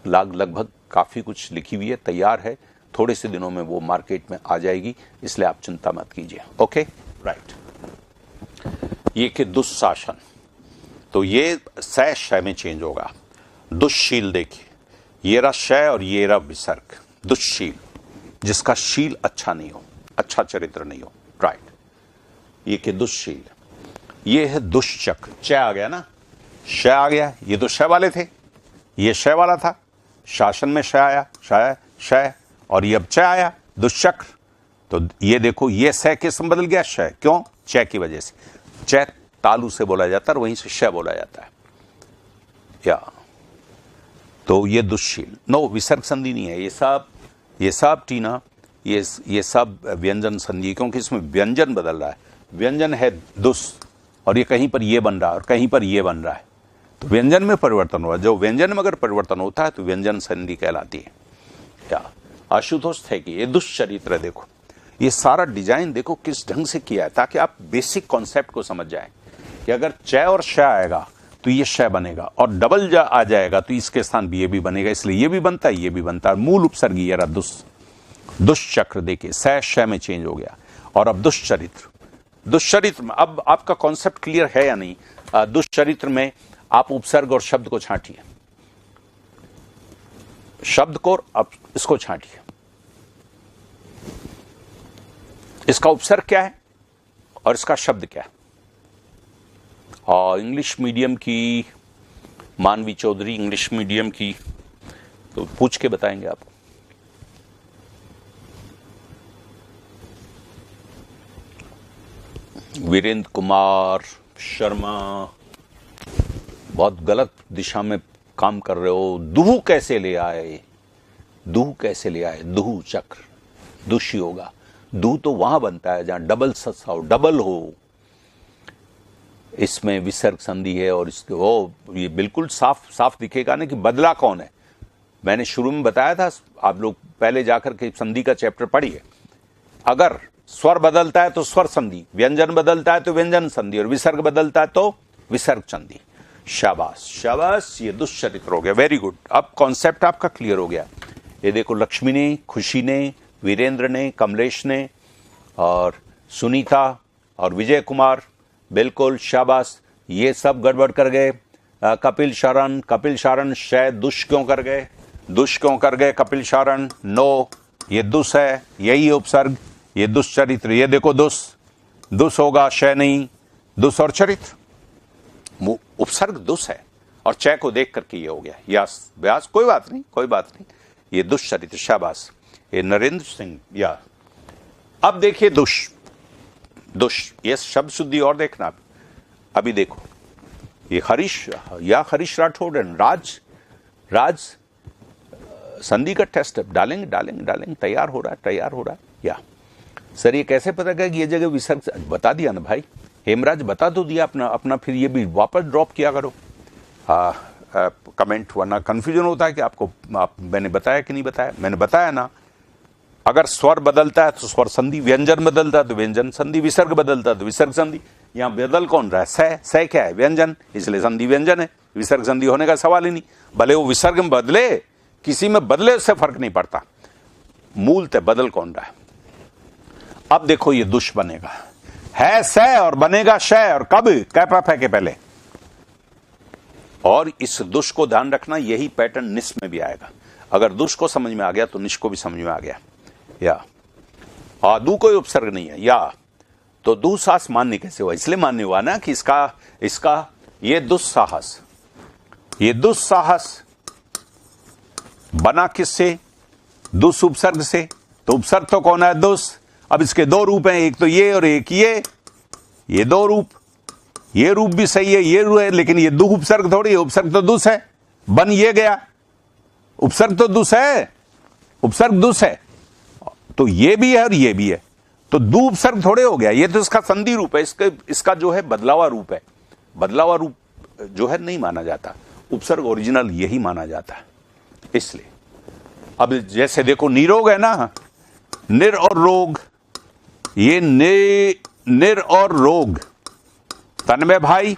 लगभग काफ़ी कुछ लिखी हुई है, तैयार है, थोड़े से दिनों में वो मार्केट में आ जाएगी, इसलिए आप चिंता मत कीजिए। Okay right. ये कि दुशासन, तो ये शय शय में चेंज होगा। दुश्शील, देखिए ये रहा शय और ये रहा विसर्ग। दुश्शील, जिसका शील अच्छा नहीं हो, अच्छा चरित्र नहीं हो, राइट। ये कि दुश्शील, ये है दुष्चक्र, च आ गया ना, श आ गया, ये तो शय वाले थे, ये शय वाला था, शासन में शय आया, शय शय, और ये अब च आया दुष्चक्र। तो ये देखो ये स किस में बदल गया? शय, क्यों? च की वजह से। च तालु से बोला जाता है और वहीं से श बोला जाता है। या तो ये दुश्शील, नो विसर्ग संधि नहीं है, ये सब टीना, ये सब व्यंजन संधि, क्योंकि इसमें व्यंजन बदल रहा है। व्यंजन है दुस और ये कहीं पर ये बन रहा है और कहीं पर ये बन रहा है, तो व्यंजन में परिवर्तन हुआ। जो व्यंजन में अगर परिवर्तन होता है तो व्यंजन संधि कहलाती है। क्या आशुतोष थे कि ये दुष्चरित्र, देखो ये सारा डिजाइन देखो किस ढंग से किया है, ताकि आप बेसिक कॉन्सेप्ट को समझ जाएं कि अगर च और श आएगा तो ये श बनेगा, और डबल जा आ जाएगा तो इसके स्थान भी ये भी बनेगा, इसलिए ये भी बनता है, ये भी बनता है। मूल उपसर्ग ये रहा दुष्चक्र, देखिए स श में चेंज हो गया। और अब दुष्चरित्र, दुष्चरित्र में अब आपका कॉन्सेप्ट क्लियर है या नहीं? दुष्चरित्र में आप उपसर्ग और शब्द को छांटिए, शब्द को अब इसको छांटिए। इसका उपसर्ग क्या है और इसका शब्द क्या है? और इंग्लिश मीडियम की मानवी चौधरी, इंग्लिश मीडियम की, तो पूछ के बताएंगे आपको। वीरेंद्र कुमार शर्मा, बहुत गलत दिशा में काम कर रहे हो। दुहु कैसे ले आए? दुहु कैसे ले आए? दुहु चक्र, दुष्य होगा। दुहु तो वहां बनता है जहां डबल सस हो, डबल हो। इसमें विसर्ग संधि है और इसके वो ये बिल्कुल साफ साफ दिखेगा ना कि बदला कौन है। मैंने शुरू में बताया था, आप लोग पहले जाकर के संधि का चैप्टर पढ़िए। अगर स्वर बदलता है तो स्वर संधि, व्यंजन बदलता है तो व्यंजन संधि, और विसर्ग बदलता है तो विसर्ग संधि। शाबाश शाबाश, ये दुष्चरित्र हो गया, वेरी गुड। अब कॉन्सेप्ट आपका क्लियर हो गया। ये देखो, लक्ष्मी ने, खुशी ने, वीरेंद्र ने, कमलेश ने और सुनीता और विजय कुमार, बिल्कुल शाबाश। ये सब गड़बड़ कर गए। कपिल शारण शायद दुष् क्यों कर गए कपिल शारण? नो, ये दुष् है, यही उपसर्ग, ये दुष्चरित्र। ये देखो, दुष् होगा, शय नहीं, दुष् और चरित्र, उपसर्ग दुष् है और चय को देख करके ये हो गया यास व्यास। कोई बात नहीं, ये दुष्चरित्र, शाबाश। ये नरेंद्र सिंह या। अब देखिए दुष्, ये शब्द शुद्धि और देखना। अभी देखो, ये हरीश राठौड़ एंड राज संधि का टेस्ट डालेंगे। तैयार हो रहा है या सर। ये कैसे पता कि ये जगह विसर्ग? बता दिया ना भाई, हेमराज बता तो दिया अपना फिर ये भी वापस ड्रॉप किया करो कमेंट, वरना कंफ्यूजन होता है कि मैंने बताया कि नहीं बताया। मैंने बताया ना, अगर स्वर बदलता है तो स्वर संधि, व्यंजन बदलता है तो व्यंजन संधि, विसर्ग बदलता है तो विसर्ग संधि। यहां बदल कौन रहा है? सह क्या है? व्यंजन, इसलिए संधि व्यंजन है, विसर्ग संधि होने का सवाल ही नहीं। भले वो विसर्ग में बदले, किसी में बदले, उससे फर्क नहीं पड़ता, मूलतः बदल कौन रहा है। अब देखो, ये दुष् बनेगा, है सह और बनेगा शय, और कब? कैपा के पहले। और इस दुष् को ध्यान रखना, यही पैटर्न निस में भी आएगा। अगर दुष् को समझ में आ गया तो निश को भी समझ में आ गया। या आदू कोई उपसर्ग नहीं है, या तो दुसाहस मान्य कैसे हुआ? इसलिए मान्य हुआ ना कि इसका ये दुस्साहस बना किससे? दुस उपसर्ग से। तो उपसर्ग तो कौन है? दुस। अब इसके दो रूप हैं, एक तो ये और एक ये दो रूप। ये रूप भी सही है, ये रूप है, लेकिन ये दु उपसर्ग थोड़ी है, उपसर्ग तो दुस है। बन ये गया, उपसर्ग तो दुस है, उपसर्ग दुस है, तो ये भी है और ये भी है, तो दु उपसर्ग थोड़े हो गया। ये तो इसका संधि रूप है, इसका जो है बदलावा रूप है। बदलावा रूप जो है नहीं माना जाता, उपसर्ग ओरिजिनल यही माना जाता है। इसलिए अब जैसे देखो, निरोग है ना, निर और रोग, ये निर और रोग, तन्मय भाई।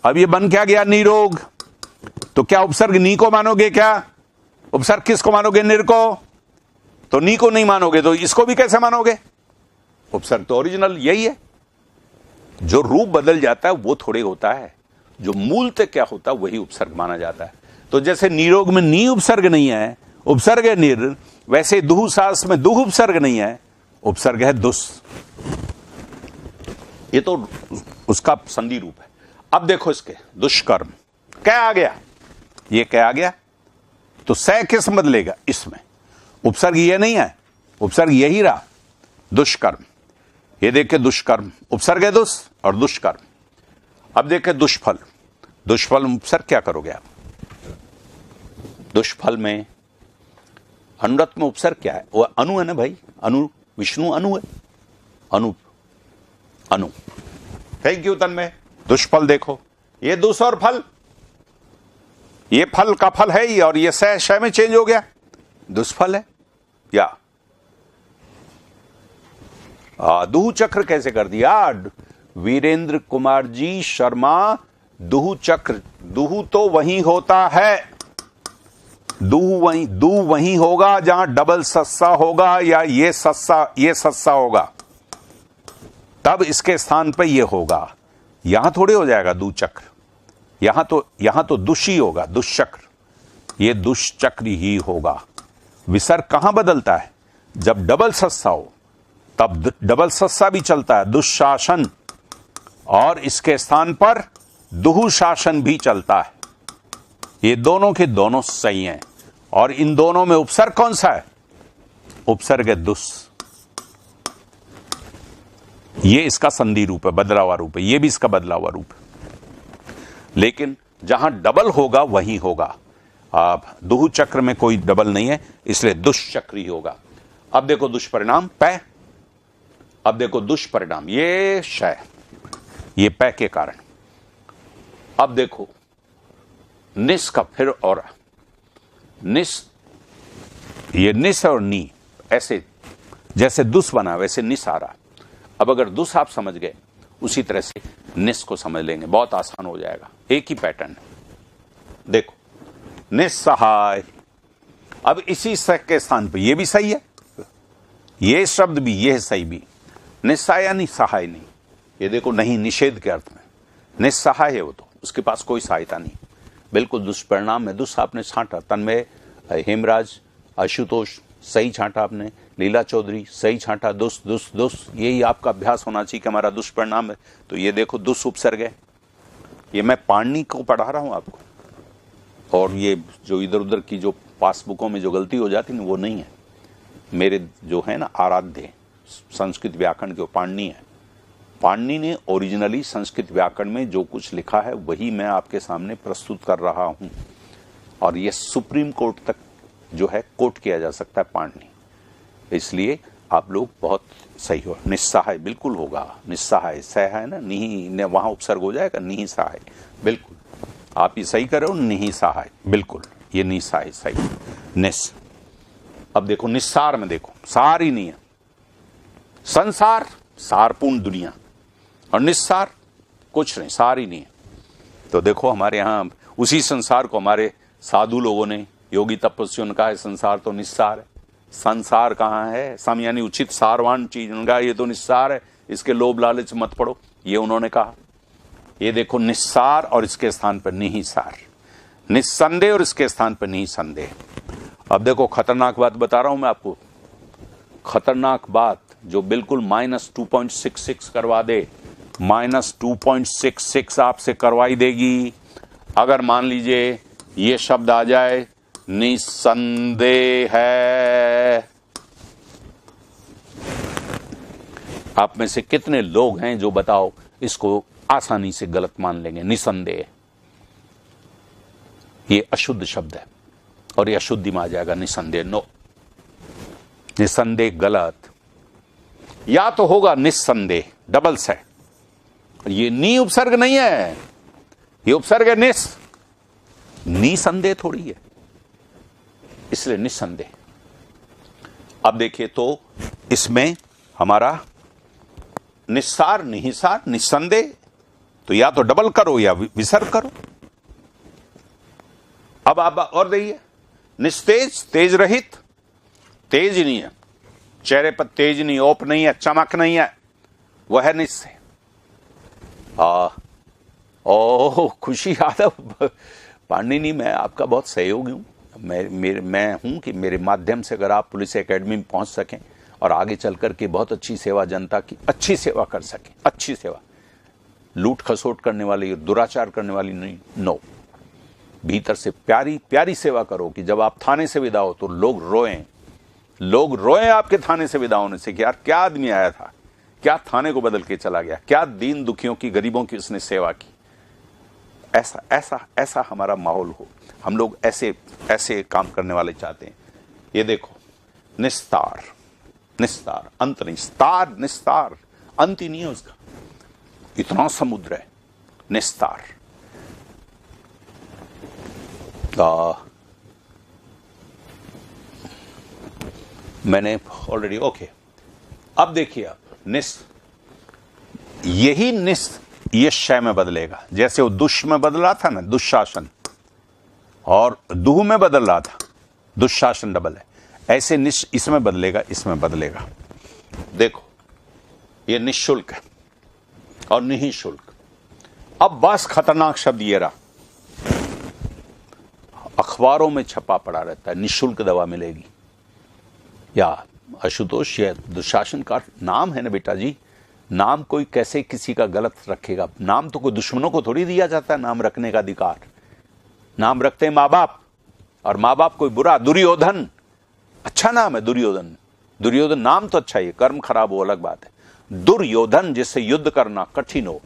अब ये बन क्या गया? निरोग। तो क्या उपसर्ग नी को मानोगे? क्या उपसर्ग किसको मानोगे? निर को। तो नी को नहीं मानोगे तो इसको भी कैसे मानोगे? उपसर्ग तो ओरिजिनल यही है। जो रूप बदल जाता है वो थोड़े होता है, जो मूलतः क्या होता है वही उपसर्ग माना जाता है। तो जैसे निरोग में नी उपसर्ग नहीं है, उपसर्ग है निर, वैसे दुसाहस में दुह उपसर्ग नहीं है, उपसर्ग है दुस। ये तो उसका संधि रूप है। अब देखो इसके दुष्कर्म क्या आ गया? ये क्या आ गया? तो सह किस बदलेगा? इसमें उपसर्ग ये नहीं है, उपसर्ग यही रहा, दुष्कर्म। ये देखे दुष्कर्म, उपसर्ग है दुस और दुष्कर्म। अब देखे दुष्फल, दुष्फल उपसर्ग क्या करोगे आप? दुष्फल में अनुरत में उपसर्ग क्या है? वो अनु है ना भाई, अनु, विष्णु अनु है, अनु। थैंक यू तन्मय। दुष्फल देखो, ये दुस और फल, ये फल का फल है ही, और ये सह शय में चेंज हो गया, दुष्फल है। या दुहु चक्र कैसे कर दिया? वीरेंद्र कुमार जी शर्मा, दुहु चक्र, दुहु तो वहीं होता है, दू वहीं होगा जहां डबल सस्सा होगा, या ये सस्सा होगा, तब इसके स्थान पर ये होगा। यहां थोड़े हो जाएगा दू चक्र, यहां तो दुष्ही होगा, दुष्चक्र, ये दुष्चक्र ही होगा। विसर्ग कहां बदलता है? जब डबल सस्सा हो, तब डबल सस्सा भी चलता है, दुशासन, और इसके स्थान पर दुहुशासन भी चलता है। ये दोनों के दोनों सही हैं, और इन दोनों में उपसर्ग कौन सा है? उपसर्ग है दुस। ये इसका संधि रूप है, बदला हुआ रूप है, ये भी इसका बदला हुआ रूप है, लेकिन जहां डबल होगा वहीं होगा। अब दुहु चक्र में कोई डबल नहीं है, इसलिए दुष्चक्र ही होगा। अब देखो दुष्परिणाम पै, अब देखो दुष्परिणाम, ये शय, ये पै के कारण। अब देखो निस का फिर और निस, ये निस और नी ऐसे जैसे दुस बना वैसे निस आ रहा। अब अगर दुस आप समझ गए उसी तरह से निस को समझ लेंगे, बहुत आसान हो जाएगा। एक ही पैटर्न है। देखो निस्सहाय, अब इसी स के स्थान पे ये भी सही है, ये शब्द भी, ये सही भी। निस्सहाय यानी सहाय नहीं, ये देखो नहीं निषेध के अर्थ में निस्सहाय है वो, तो उसके पास कोई सहायता नहीं, बिल्कुल दुष्परिणाम है। दुष् आपने छांटा, तन्मय, हेमराज, आशुतोष सही छांटा आपने, लीला चौधरी सही छांटा, दुष् दुष् दुष्, यही आपका अभ्यास होना चाहिए कि हमारा दुष्परिणाम है। तो ये देखो दुष् उपसर्ग है, ये मैं पाणिनि को पढ़ा रहा हूं आपको, और ये जो इधर उधर की जो पासबुकों में जो गलती हो जाती है वो नहीं है, मेरे जो है ना आराध्य संस्कृत व्याकरण के पाणिनि है। पाणिनि ने ओरिजिनली संस्कृत व्याकरण में जो कुछ लिखा है वही मैं आपके सामने प्रस्तुत कर रहा हूं, और ये सुप्रीम कोर्ट तक जो है कोट किया जा सकता है पाणिनि, इसलिए आप लोग बहुत सही हो। निस्सहाय बिल्कुल होगा, निस्सहाय सह है ना, नहीं वहां उपसर्ग हो जाएगा, नहीं सहाय, बिल्कुल आप ये सही कर रहे हो, नहीं सहाय, बिल्कुल ये निस्सहाय सही निस। अब देखो निस्सार में देखो, सार ही नहीं है, संसार सारपूर्ण दुनिया, और निस्सार कुछ नहीं, सार ही नहीं है। तो देखो हमारे यहाँ उसी संसार को हमारे साधु लोगों ने, योगी तपस्वियों ने कहा है संसार तो निस्सार है। संसार कहाँ है, सम यानी उचित सारवान चीज, उनका ये तो निस्सार है, इसके लोभ लालच मत पड़ो, ये उन्होंने कहा। ये देखो निस्सार और इसके स्थान पर निहिसार, निस्संदेह और इसके स्थान पर निसंदेह। अब देखो खतरनाक बात बता रहा हूं मैं आपको, खतरनाक बात जो बिल्कुल -2.66 करवा दे, -2.66 आपसे करवाई देगी। अगर मान लीजिए ये शब्द आ जाए निसंदेह है, आप में से कितने लोग हैं जो बताओ इसको आसानी से गलत मान लेंगे? निसंदेह ये अशुद्ध शब्द है और ये अशुद्धि में आ जाएगा निसंदेह। नो, निसंदेह गलत, या तो होगा निसंदेह डबल्स है, ये नी उपसर्ग नहीं है, ये उपसर्ग है निस, निसंदेह थोड़ी है, इसलिए निसंदेह। अब देखिए तो इसमें हमारा निस्सार निहिसार निसंदेह, तो या तो डबल करो या विसर्ग करो। अब आप और देखिए निस्तेज, तेज रहित, तेज नहीं है, चेहरे पर तेज नहीं, ओप नहीं है, चमक नहीं है, वह है निस्से। ओ खुशी यादव, पाणिनि मैं आपका बहुत सहयोगी हूं, मैं हूं कि मेरे माध्यम से अगर आप पुलिस एकेडमी में पहुंच सकें और आगे चल करके बहुत अच्छी सेवा, जनता की अच्छी सेवा कर सकें, अच्छी सेवा, लूट खसोट करने वाली, दुराचार करने वाली नहीं, नो, भीतर से प्यारी प्यारी सेवा करो कि जब आप थाने से विदा हो तो लोग रोएं आपके थाने से विदा होने से कि यार क्या आदमी आया था, क्या थाने को बदल के चला गया, क्या दीन दुखियों की, गरीबों की उसने सेवा की। ऐसा ऐसा ऐसा हमारा माहौल हो, हम लोग ऐसे ऐसे काम करने वाले चाहते हैं। ये देखो निस्तार, निस्तार अंत नहीं, स्तार निस्तार अंत ही नहीं है उसका, इतना समुद्र है निस्तार। मैंने ऑलरेडी ओके। अब देखिए आप निस, यही निस ये शय में बदलेगा, जैसे वो दुष् में बदला था ना, दुशासन, और दुह में बदल रहा था, दुशासन डबल है, ऐसे निश इसमें बदलेगा, इसमें बदलेगा। देखो ये निःशुल्क है और निःशुल्क। अब बस खतरनाक शब्द ये रहा, अखबारों में छपा पड़ा रहता है निःशुल्क दवा मिलेगी, या आशुतोष ये दुशासन का नाम है ना बेटा जी, नाम कोई कैसे किसी का गलत रखेगा, नाम तो कोई दुश्मनों को थोड़ी दिया जाता है नाम रखने का अधिकार, नाम रखते हैं माँ बाप, और माँ बाप कोई बुरा, दुर्योधन अच्छा नाम है, दुर्योधन, दुर्योधन नाम तो अच्छा ही, कर्म खराब हो अलग बात है। दुर्योधन जिससे युद्ध करना कठिन हो,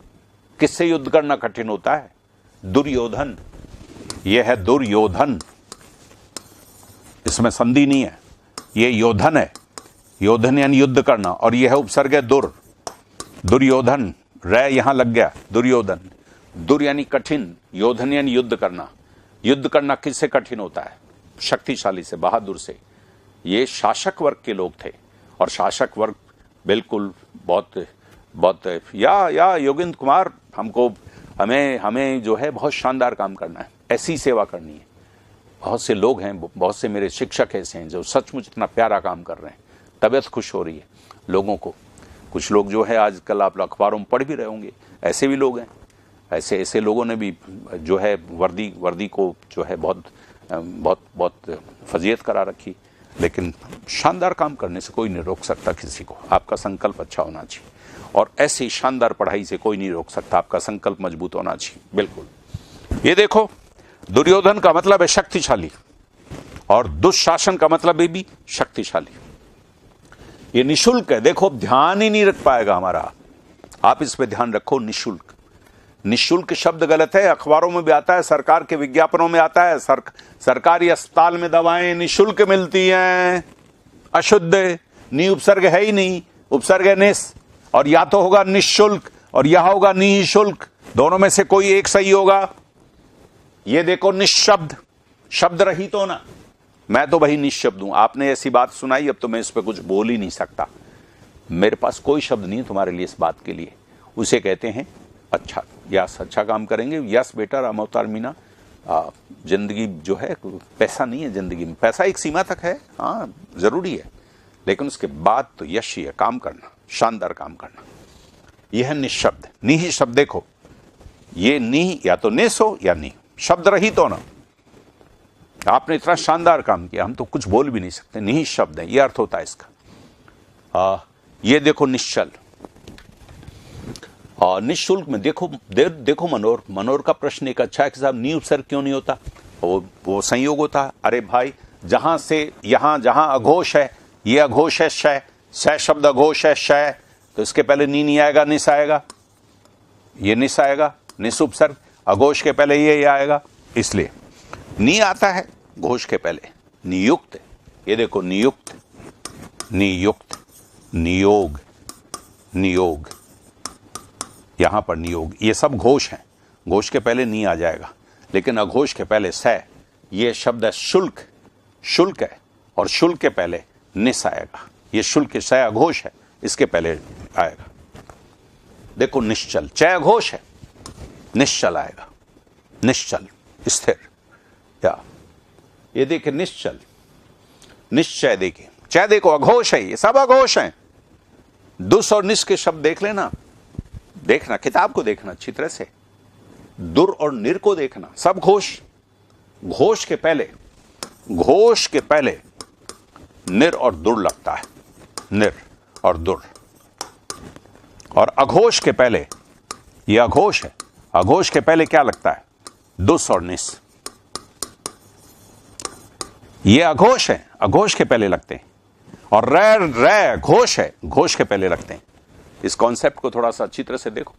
किससे युद्ध करना कठिन होता है? दुर्योधन, यह है दुर्योधन, इसमें संधि नहीं है, यह योधन है, योधन यानी युद्ध करना, और यह है उपसर्ग है दुर, दुर्योधन, रै यहां लग गया, दुर्योधन, दुर यानी कठिन, योधन यानी युद्ध करना। युद्ध करना किससे कठिन होता है? शक्तिशाली से, बहादुर से। ये शासक वर्ग के लोग थे और शासक वर्ग बिल्कुल बहुत बहुत या योगेंद्र कुमार, हमें जो है बहुत शानदार काम करना है, ऐसी सेवा करनी है। बहुत से लोग हैं, बहुत से मेरे शिक्षक ऐसे हैं जो सचमुच इतना प्यारा काम कर रहे हैं, तबीयत खुश हो रही है लोगों को। कुछ लोग जो है आजकल आप अखबारों में पढ़ भी रहे होंगे, ऐसे भी लोग हैं। ऐसे लोगों ने भी जो है वर्दी को जो है बहुत फजीयत करा रखी, लेकिन शानदार काम करने से कोई नहीं रोक सकता किसी को। आपका संकल्प अच्छा होना चाहिए और ऐसी शानदार पढ़ाई से कोई नहीं रोक सकता। आपका संकल्प मजबूत होना चाहिए। बिल्कुल। ये देखो, दुर्योधन का मतलब है शक्तिशाली और दुशासन का मतलब भी शक्तिशाली। ये निशुल्क है। देखो, ध्यान ही नहीं रख पाएगा हमारा, आप इस पे ध्यान रखो। निशुल्क, निशुल्क शब्द गलत है, अखबारों में भी आता है, सरकार के विज्ञापनों में आता है। सरकारी अस्पताल में दवाएं निशुल्क मिलती हैं, अशुद्ध, नी उपसर्ग है ही नहीं, उपसर्ग है निस, और या तो होगा निशुल्क और यह होगा निशुल्क, दोनों में से कोई एक सही होगा। ये देखो, निशब्द, शब्द रहित होना। मैं तो भाई निशब्द हूं, आपने ऐसी बात सुनाई, अब तो मैं इस पर कुछ बोल ही नहीं सकता। मेरे पास कोई शब्द नहीं है तुम्हारे लिए इस बात के लिए। उसे कहते हैं अच्छा, यस, अच्छा काम करेंगे, यस बेटा राम अवतार मीना। जिंदगी जो है, पैसा नहीं है जिंदगी में, पैसा एक सीमा तक है, हाँ जरूरी है, लेकिन उसके बाद तो यश ही है, काम करना, शानदार काम करना। यह है निशब्द। निहि शब्द देखो, ये नी या तो निस हो या नी, शब्द रहित हो ना। आपने इतना शानदार काम किया, हम तो कुछ बोल भी नहीं सकते। निहि शब्द है, यह अर्थ होता है इसका। ये देखो निश्चल, और निःशुल्क में देखो मनोर का प्रश्न एक अच्छा है कि साहब नी उपसर्ग क्यों नहीं होता? वो संयोग होता है। अरे भाई, जहां से यहां जहां अघोष है, ये अघोष है शय, शय शब्द अघोष है शय, तो इसके पहले नी नहीं आएगा, निस आएगा। ये निस आएगा, निस उपसर्ग, अघोष के पहले ये आएगा, इसलिए नी आता है घोष के पहले। नियुक्त, ये देखो नियुक्त, नियुक्त, नियोग, नियोग, यहां पर नियोग, ये सब घोष हैं। घोष के पहले नी आ जाएगा, लेकिन अघोष के पहले स। ये शब्द है शुल्क, शुल्क है, और शुल्क के पहले निस आएगा। ये शुल्क स अघोष है, इसके पहले आएगा। देखो निश्चल, च अघोष है, निश्चल आएगा, निश्चल, स्थिर। या ये देखिए निश्चल, निश्चय, देखिए च देखो अघोष है, ये सब अघोष हैं। दुस और निस के शब्द देख लेना, देखना, किताब को देखना अच्छी तरह से, दुर और निर को देखना, सब घोष। घोष के पहले निर और दुर लगता है, निर और दुर। और अघोष के पहले, ये अघोष है, अघोष के पहले क्या लगता है? दुस और निस। ये अघोष है, अघोष के पहले लगते हैं, और रे घोष है, घोष के पहले लगते हैं। इस कॉन्सेप्ट को थोड़ा सा अच्छी तरह से देखो।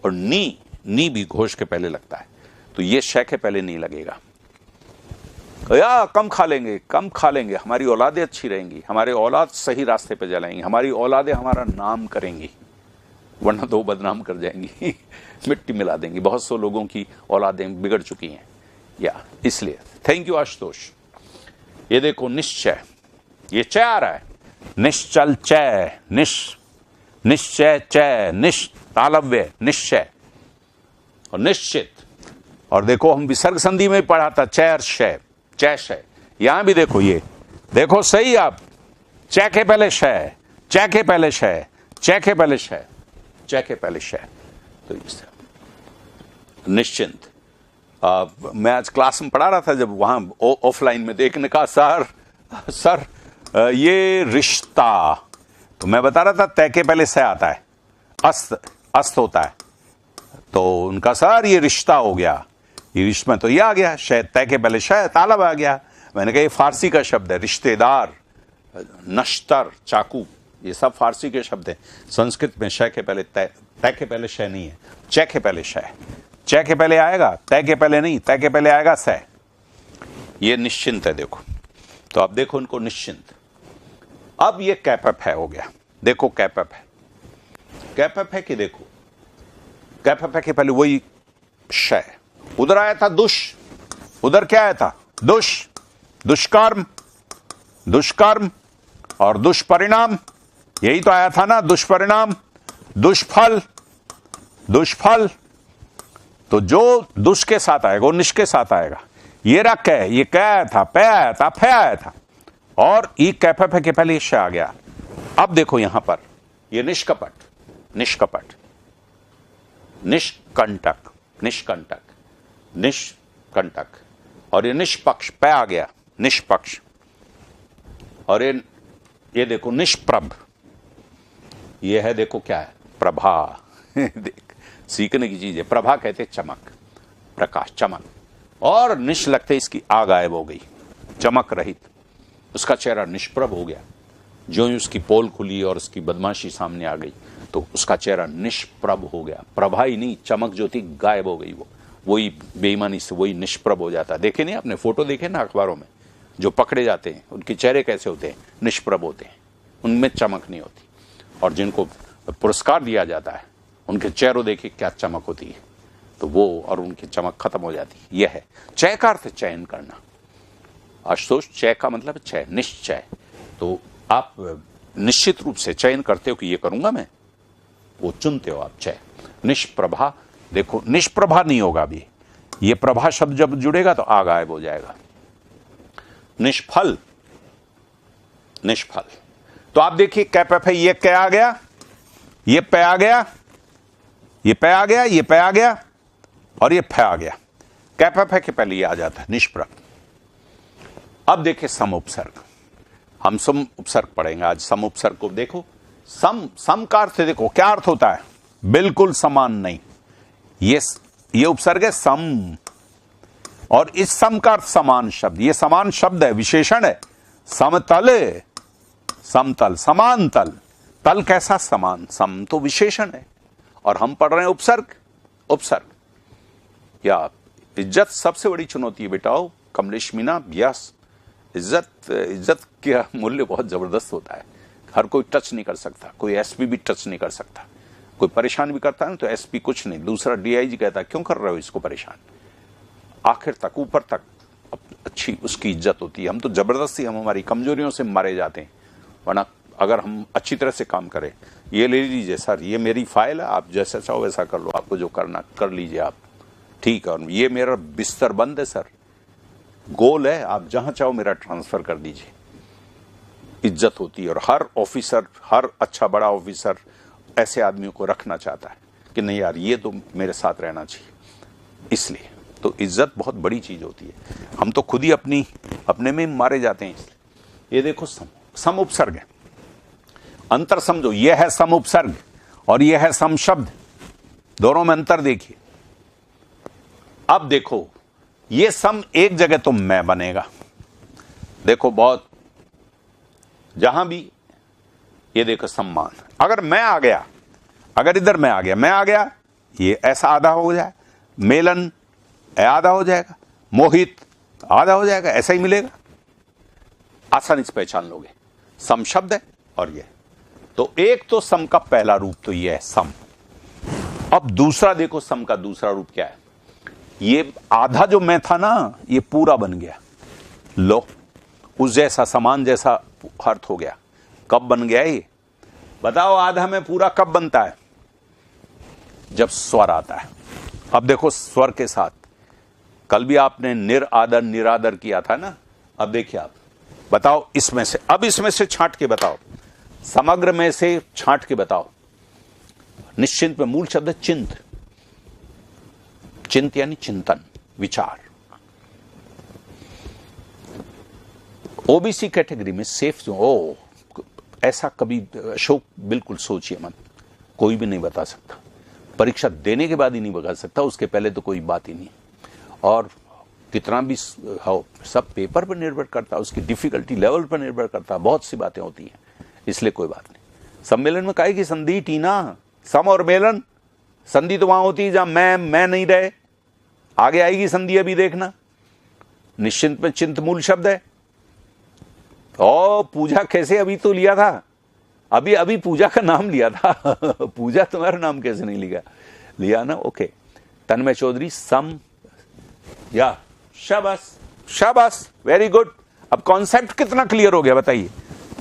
और नी भी घोष के पहले लगता है, तो ये शय के पहले नहीं लगेगा। या कम खा लेंगे, हमारी औलादें अच्छी रहेंगी, हमारे औलाद सही रास्ते पे जलाएंगी, हमारी औलादें हमारा नाम करेंगी, वरना तो बदनाम कर जाएंगी, मिट्टी मिला देंगी। बहुत से लोगों की औलादें बिगड़ चुकी हैं, या इसलिए। Thank you Ashutosh. ये देखो निश्चय, ये च आ रहा है, निश्चल च, निश्चय च, तालव्य, निश्चय और निश्चित। और देखो हम विसर्ग संधि में पढ़ा था, चैर शय, चै शय। यहां भी देखो, ये देखो सही, आप च के पहले शय, च के पहले शय, च के पहले शय, च के पहले शय। तो निश्चिंत। मैं आज क्लास में पढ़ा रहा था, जब वहां ऑफलाइन में देखने का, सर ये रिश्ता, तो मैं बता रहा था तय के पहले से आता है, अस्त होता है, तो उनका सर ये रिश्ता हो गया, ये रिश्ता में तो ये आ गया, शायद तय के पहले शायद तालब आ गया। मैंने कहा ये फारसी का शब्द है, रिश्तेदार, नश्तर, चाकू, ये सब फारसी के शब्द हैं। संस्कृत में शय के पहले तय के पहले शय नहीं है, च के पहले शय, च के पहले आएगा, तय के पहले नहीं, तय के पहले आएगा स। ये निश्चिंत है, देखो, तो अब देखो इनको निश्चिंत। अब ये कैपअप है, हो गया, देखो कैपअप है, कैपअप है कि देखो, कैपअप है कि पहले वही शय। उधर आया था दुष, उधर क्या आया था? दुष, दुष्कर्म, दुष्कर्म और दुष्परिणाम, यही तो आया था ना, दुष्परिणाम, दुष्फल, दुष्फल। तो जो दुष के साथ आएगा वो निष के साथ आएगा। ये रख है, ये क्या आया था? पे आया था, फे आया था, और ई कैफे के पहले श आ गया। अब देखो यहां पर ये निष्कपट, निष्कपट, निष्कंटक, निष्कंटक, निष्कंटक, और ये निष्पक्ष, पे आ गया, निष्पक्ष। और ये देखो निष्प्रभ, ये है देखो क्या है? प्रभा। देख, सीखने की चीज है। प्रभा कहते चमक, प्रकाश, चमक। और निश लगते इसकी आग गायब हो गई, चमक रहित, उसका चेहरा निष्प्रभ हो गया। जो ही उसकी पोल खुली और उसकी बदमाशी सामने आ गई तो उसका चेहरा निष्प्रभ हो गया। प्रभा ही नहीं, चमक जो थी गायब हो गई। वही बेईमानी से वही निष्प्रभ हो जाता है। देखे नहीं आपने फोटो देखे ना अखबारों में, जो पकड़े जाते हैं उनके चेहरे कैसे होते हैं? निष्प्रभ होते हैं, उनमें चमक नहीं होती। और जिनको पुरस्कार दिया जाता है उनके चेहरों देखे क्या चमक होती है, तो वो और उनकी चमक खत्म हो जाती है। यह है चय का अर्थ, चयन करना। आशुतोष, चय का मतलब चय, निश्चय। तो आप निश्चित रूप से चयन करते हो कि ये करूंगा मैं, वो चुनते हो आप। चय, निष्प्रभा। देखो निष्प्रभा नहीं होगा अभी, ये प्रभा शब्द जब जुड़ेगा तो आ गायब हो जाएगा। निष्फल, निष्फल। तो आप देखिए कैप है, ये क्या आ गया? ये पे आ गया, ये पे आ गया, ये पे आ गया, और ये फे आ गया। कैप है के पहले ये आ जाता है, निष्प्रभ। अब देखिए सम उपसर्ग, हम सम उपसर्ग पढ़ेंगे आज। सम उपसर्ग को देखो, सम, सम का अर्थ देखो क्या अर्थ होता है? बिल्कुल समान नहीं। ये उपसर्ग है सम, और इस सम का अर्थ समान शब्द। ये समान शब्द है, विशेषण है। समतल, समतल, समान तल। तल कैसा? समान। सम तो विशेषण है, और हम पढ़ रहे हैं उपसर्ग। उपसर्ग या इज्जत सबसे बड़ी चुनौती है बेटाओ, कमलेश मीना। यस, इज्जत का मूल्य बहुत जबरदस्त होता है। हर कोई टच नहीं कर सकता, कोई एसपी भी टच नहीं कर सकता। कोई परेशान भी करता है ना तो एसपी कुछ नहीं, दूसरा डीआईजी कहता है क्यों कर रहे हो इसको परेशान। आखिर तक, ऊपर तक अच्छी उसकी इज्जत होती है। हम तो जबरदस्ती, हम हमारी कमजोरियों से मारे जाते हैं। वरना अगर हम अच्छी तरह से काम करें, ये ले लीजिए सर, ये मेरी फाइल है, आप जैसा चाहो वैसा कर लो, आपको जो करना कर लीजिए आप, ठीक है। और ये मेरा बिस्तर बंद है सर, गोल है, आप जहां चाहो मेरा ट्रांसफर कर दीजिए। इज्जत होती है। और हर ऑफिसर, हर अच्छा बड़ा ऑफिसर ऐसे आदमियों को रखना चाहता है कि नहीं यार ये तो मेरे साथ रहना चाहिए। इसलिए तो इज्जत बहुत बड़ी चीज होती है। हम तो खुद ही अपने में मारे जाते हैं। इसलिए ये देखो सम उपसर्ग है। अंतर समझो, यह है सम उपसर्ग और यह है सम शब्द, दोनों में अंतर देखिए। अब देखो ये सम एक जगह तो मैं बनेगा। देखो बहुत, जहां भी ये देखो सम्मान, अगर मैं आ गया, अगर इधर मैं आ गया, ये ऐसा आधा हो जाए। मेलन आधा हो जाएगा, मोहित आधा हो जाएगा, ऐसा ही मिलेगा। आसानी से पहचान लोगे। सम शब्द है और ये तो एक तो सम का पहला रूप तो ये है सम। अब दूसरा देखो सम का दूसरा रूप क्या है। ये आधा जो मैं था ना, ये पूरा बन गया। लो, उस जैसा, समान जैसा अर्थ हो गया। कब बन गया ये बताओ? आधा में पूरा कब बनता है? जब स्वर आता है। अब देखो स्वर के साथ, कल भी आपने निरादर निरादर किया था ना। अब देखिए आप बताओ इसमें से, अब इसमें से छांट के बताओ, समग्र में से छांट के बताओ। निश्चिंत में मूल शब्द है चिंत। चिंत यानी चिंतन, विचार। ओबीसी कैटेगरी में सेफ जो, ओ ऐसा कभी अशोक बिल्कुल सोचिए मत, कोई भी नहीं बता सकता। परीक्षा देने के बाद ही नहीं बता सकता, उसके पहले तो कोई बात ही नहीं। और कितना भी हो, सब पेपर पर निर्भर करता है, उसकी डिफिकल्टी लेवल पर निर्भर करता है। बहुत सी बातें होती हैं, इसलिए कोई बात नहीं। सम्मेलन में काहे की संधि टीना, सम और मेलन। संधि तो वहां होती है जहां मैं नहीं रहे, आगे आएगी संधि, अभी देखना। निश्चिंत में चिंत मूल शब्द है। ओ पूजा कैसे अभी तो लिया था, अभी पूजा का नाम लिया था। पूजा तुम्हारा नाम कैसे नहीं लिया ना? ओके तन्मय चौधरी सम, या शाबाश शाबाश, वेरी गुड। अब कॉन्सेप्ट कितना क्लियर हो गया बताइए।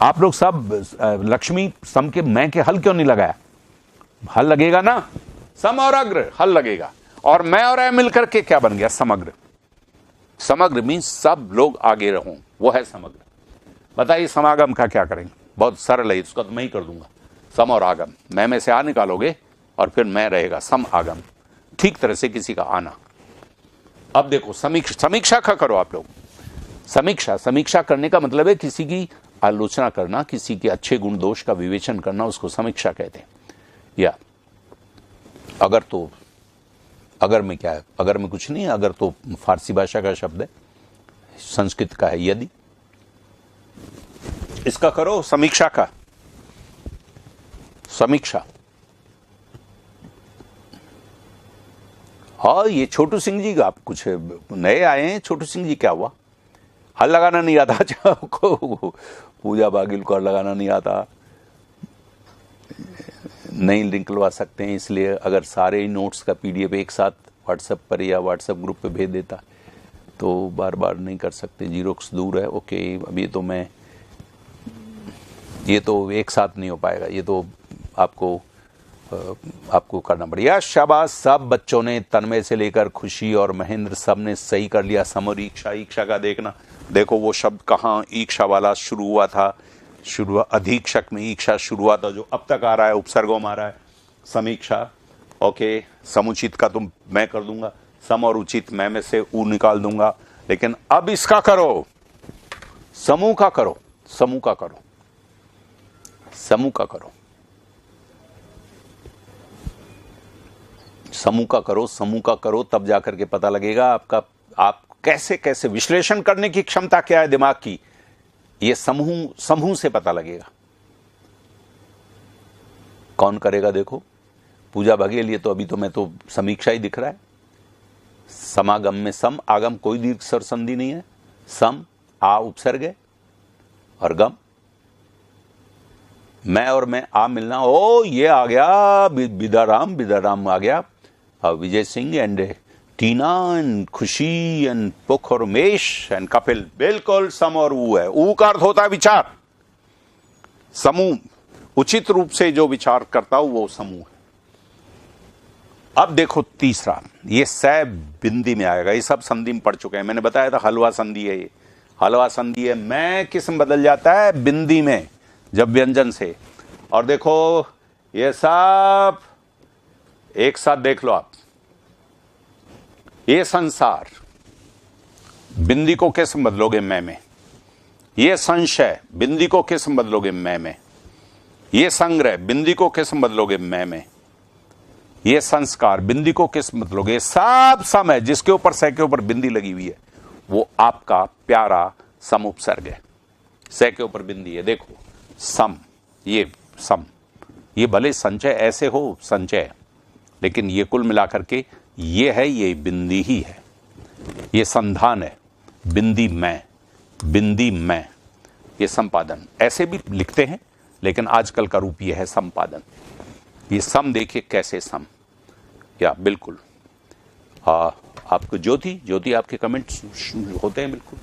आप लोग सब लक्ष्मी सम के मैं के हल क्यों नहीं लगाया? हल लगेगा ना, सम और अग्र हल लगेगा, और मैं और ए मिलकर के क्या बन गया? समग्र। समग्र मीन्स सब लोग आगे रहो, वो है समग्र। बताइए समागम का क्या करेंगे? बहुत सरल है, इसका तो मैं ही कर दूंगा। सम और आगम, मैं में से आ निकालोगे और फिर मैं रहेगा सम आगम, ठीक तरह से किसी का आना। अब देखो समीक्षा का करो आप लोग। समीक्षा करने का मतलब है किसी की आलोचना करना, किसी के अच्छे गुण दोष का विवेचन करना, उसको समीक्षा कहते हैं। या अगर में क्या है? अगर में कुछ नहीं है, अगर तो फारसी भाषा का शब्द है, संस्कृत का है यदि। इसका करो समीक्षा का, समीक्षा। हाँ, ये छोटू सिंह जी का, आप कुछ नए आए हैं। छोटू सिंह जी क्या हुआ? हल लगाना नहीं आता आपको? पूजा बागिल को हल लगाना नहीं आता, नहीं लिंक लगा सकते हैं। इसलिए अगर सारे नोट्स का पीडीएफ एक साथ व्हाट्सएप पर या व्हाट्सएप ग्रुप पे भेज देता तो बार बार नहीं कर सकते। जीरोक्स दूर है, ओके। अभी तो मैं, ये तो एक साथ नहीं हो पाएगा, ये तो आपको करना पड़ेगा। शाबाश, सब बच्चों ने तन्मय से लेकर खुशी और महेंद्र सब ने सही कर लिया। सम और ईक्षा, ईक्षा का देखना, देखो वो शब्द कहाँ ईक्षा वाला शुरू हुआ था। अधीक्षक में ईक्षा शुरू हुआ था, जो अब तक आ रहा है उपसर्गों में आ रहा है। समीक्षा, ओके। समुचित का तुम मैं कर दूंगा, सम और उचित मैं में से ऊ निकाल दूंगा। लेकिन अब इसका करो, समूह का करो, समूह का करो, समूह का करो, समूह का करो, समूह का करो, तब जाकर के पता लगेगा आपका, आप कैसे कैसे विश्लेषण करने की क्षमता क्या है दिमाग की, ये समूह से पता लगेगा। कौन करेगा? देखो पूजा बघेल, ये तो अभी तो मैं तो समीक्षा ही दिख रहा है। समागम में सम, आगम कोई दीर्घ स्वर संधि नहीं है। सम, आ उपसर्ग है, और गम मैं और मैं आ मिलना। ओ ये आ गया, बिदाराम आ गया। Vijay Singh and Tina and खुशी एंड पुख और उमेश एंड कपिल, बिल्कुल सम और ऊ है। ऊ का अर्थ होता है विचार, समूह। उचित रूप से जो विचार करता हूं वो समूह है। अब देखो तीसरा, ये सै बिंदी में आएगा। ये सब संधि में पढ़ चुके हैं, मैंने बताया था हलवा संधि है। ये हलवा संधि है। मैं किस्म बदल जाता है बिंदी में जब व्यंजन से। और देखो ये सब एक साथ देख लो आप। ये संसार, बिंदी को किस्म बदलोगे मैं में। ये संशय, बिंदी को किस्म बदलोगे मैं में। ये संग्रह, बिंदी को किस्म बदलोगे मैं में। ये संस्कार, बिंदी को किस्म बदलोगे। सब सम है, जिसके ऊपर सै के ऊपर बिंदी लगी हुई है वो आपका प्यारा सम उपसर्ग है। सै के ऊपर बिंदी है, देखो सम, ये सम, ये भले संचय ऐसे हो, संचय, लेकिन ये कुल मिलाकर के ये है, ये बिंदी ही है। ये संधान है, बिंदी मैं, ये संपादन। ऐसे भी लिखते हैं, लेकिन आजकल का रूप ये है संपादन। ये सम देखिए कैसे सम, या बिल्कुल। आपको ज्योति आपके कमेंट्स होते हैं बिल्कुल।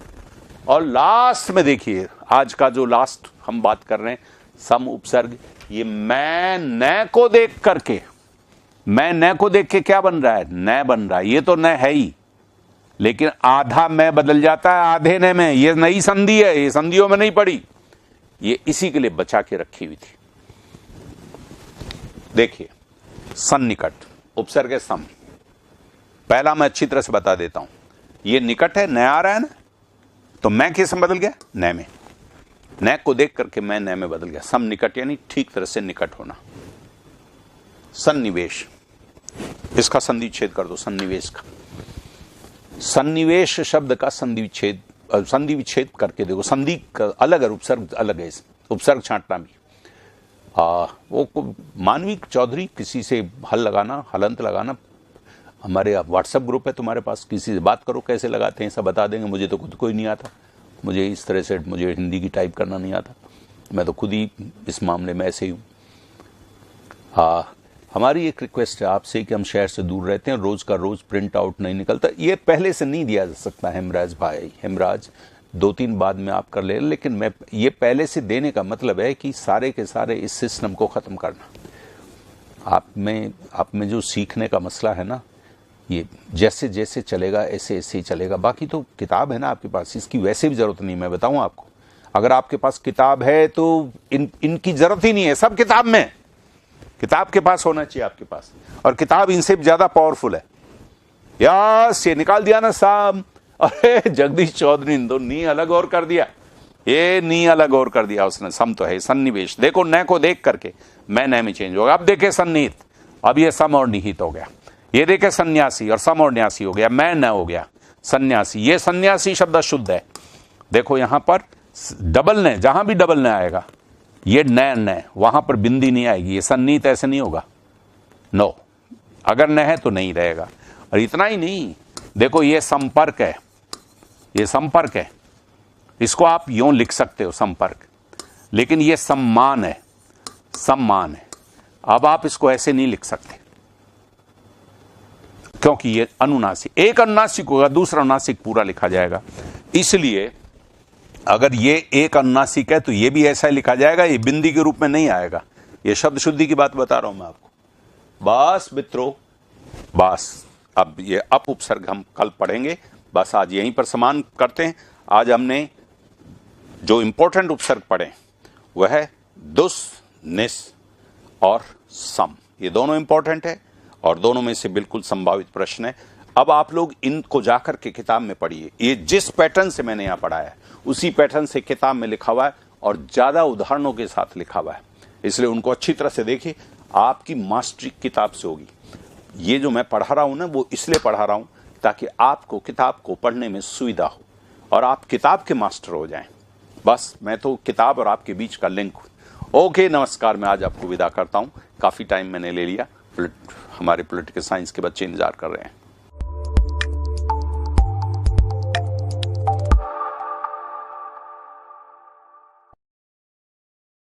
और लास्ट में देखिए, आज का जो लास्ट हम बात कर रहे हैं, सम उपसर्ग। ये मैं न को देख करके, मैं न को देख के क्या बन रहा है? न बन रहा है। ये तो न है ही, लेकिन आधा मैं बदल जाता है आधे न में। ये नई संधि है, ये संधियों में नहीं पड़ी, ये इसी के लिए बचा के रखी हुई थी। देखिए सन्निकट उपसर्ग है सम। पहला मैं अच्छी तरह से बता देता हूं, ये निकट है, न आ रहा है ना, तो मैं किस में बदल गया? न में। न को देख करके मैं न में बदल गया। सम निकट यानी ठीक तरह से निकट होना। सन्निवेश, इसका संधि विच्छेद कर दो। सन्निवेश का, सन्निवेश शब्द का संधि विच्छेद करके देखो। संधि अलग है, उपसर्ग अलग है। उपसर्ग छांटना भी वो मानवी चौधरी, किसी से हल लगाना, हलंत लगाना। हमारे व्हाट्सएप ग्रुप है तुम्हारे पास, किसी से बात करो कैसे लगाते हैं, सब बता देंगे। मुझे तो खुद को ही नहीं आता, मुझे इस तरह से मुझे हिंदी की टाइप करना नहीं आता। मैं तो खुद ही इस मामले में ऐसे ही हूँ। हमारी एक रिक्वेस्ट है आपसे कि हम शहर से दूर रहते हैं, रोज का रोज प्रिंट आउट नहीं निकलता। ये पहले से नहीं दिया जा सकता हेमराज भाई, हेमराज 2-3 बाद में आप कर ले, लेकिन मैं ये पहले से देने का मतलब है कि सारे के सारे इस सिस्टम को ख़त्म करना। आप में जो सीखने का मसला है ना, ये जैसे जैसे चलेगा ऐसे ऐसे ही चलेगा। बाकी तो किताब है ना आपके पास, इसकी वैसे भी ज़रूरत नहीं। मैं बताऊं आपको, अगर आपके पास किताब है तो इनकी ज़रूरत ही नहीं है, सब किताब में। किताब के पास होना चाहिए आपके पास, और किताब इनसे भी ज़्यादा पावरफुल है। यस, ये निकाल दिया ना साहब। अरे जगदीश चौधरी ने तो नी अलग और कर दिया, ये नी अलग और कर दिया उसने। सम तो है सन्निवेश, देखो नए को देख करके मैं नए में चेंज होगा। अब देखे सन्निहित, अब ये सम और निहित हो गया। ये देखे सन्यासी, और सम और न्यासी हो गया, मैं न हो गया सन्यासी। ये सन्यासी शब्द शुद्ध है। देखो यहां पर डबल न, जहां भी डबल न आएगा ये न, वहां पर बिंदी नहीं आएगी। ये सन्निहित ऐसे नहीं होगा, नो। अगर न है तो नहीं रहेगा। और इतना ही नहीं, देखो ये संपर्क है, ये संपर्क है, इसको आप यूं लिख सकते हो संपर्क, लेकिन ये सम्मान है, सम्मान है। अब आप इसको ऐसे नहीं लिख सकते क्योंकि ये अनुनासिक, एक अनुनासिक होगा, दूसरा अनुनासिक पूरा लिखा जाएगा। इसलिए अगर ये एक अनुनासिक है तो ये भी ऐसा ही लिखा जाएगा, ये बिंदी के रूप में नहीं आएगा। ये शब्द शुद्धि की बात बता रहा हूं मैं आपको। बस मित्रों, बस अब ये अप उपसर्ग हम कल पढ़ेंगे। बस आज यहीं पर समान करते हैं। आज हमने जो इंपॉर्टेंट उपसर्ग पढ़े वह है दुस, निस और सम। ये दोनों इंपॉर्टेंट है और दोनों में से बिल्कुल संभावित प्रश्न है। अब आप लोग इनको जाकर के किताब में पढ़िए। ये जिस पैटर्न से मैंने यहां पढ़ाया है उसी पैटर्न से किताब में लिखा हुआ है और ज्यादा उदाहरणों के साथ लिखा हुआ है, इसलिए उनको अच्छी तरह से देखिए। आपकी मास्टरी किताब से होगी। ये जो मैं पढ़ा रहा हूं ना, वो इसलिए पढ़ा रहा हूं ताकि आपको किताब को पढ़ने में सुविधा हो और आप किताब के मास्टर हो जाएं। बस मैं तो किताब और आपके बीच का लिंक हूं। ओके, नमस्कार। मैं आज आपको विदा करता हूं, काफी टाइम मैंने ले लिया। हमारे पॉलिटिकल साइंस के बच्चे इंतजार कर रहे हैं।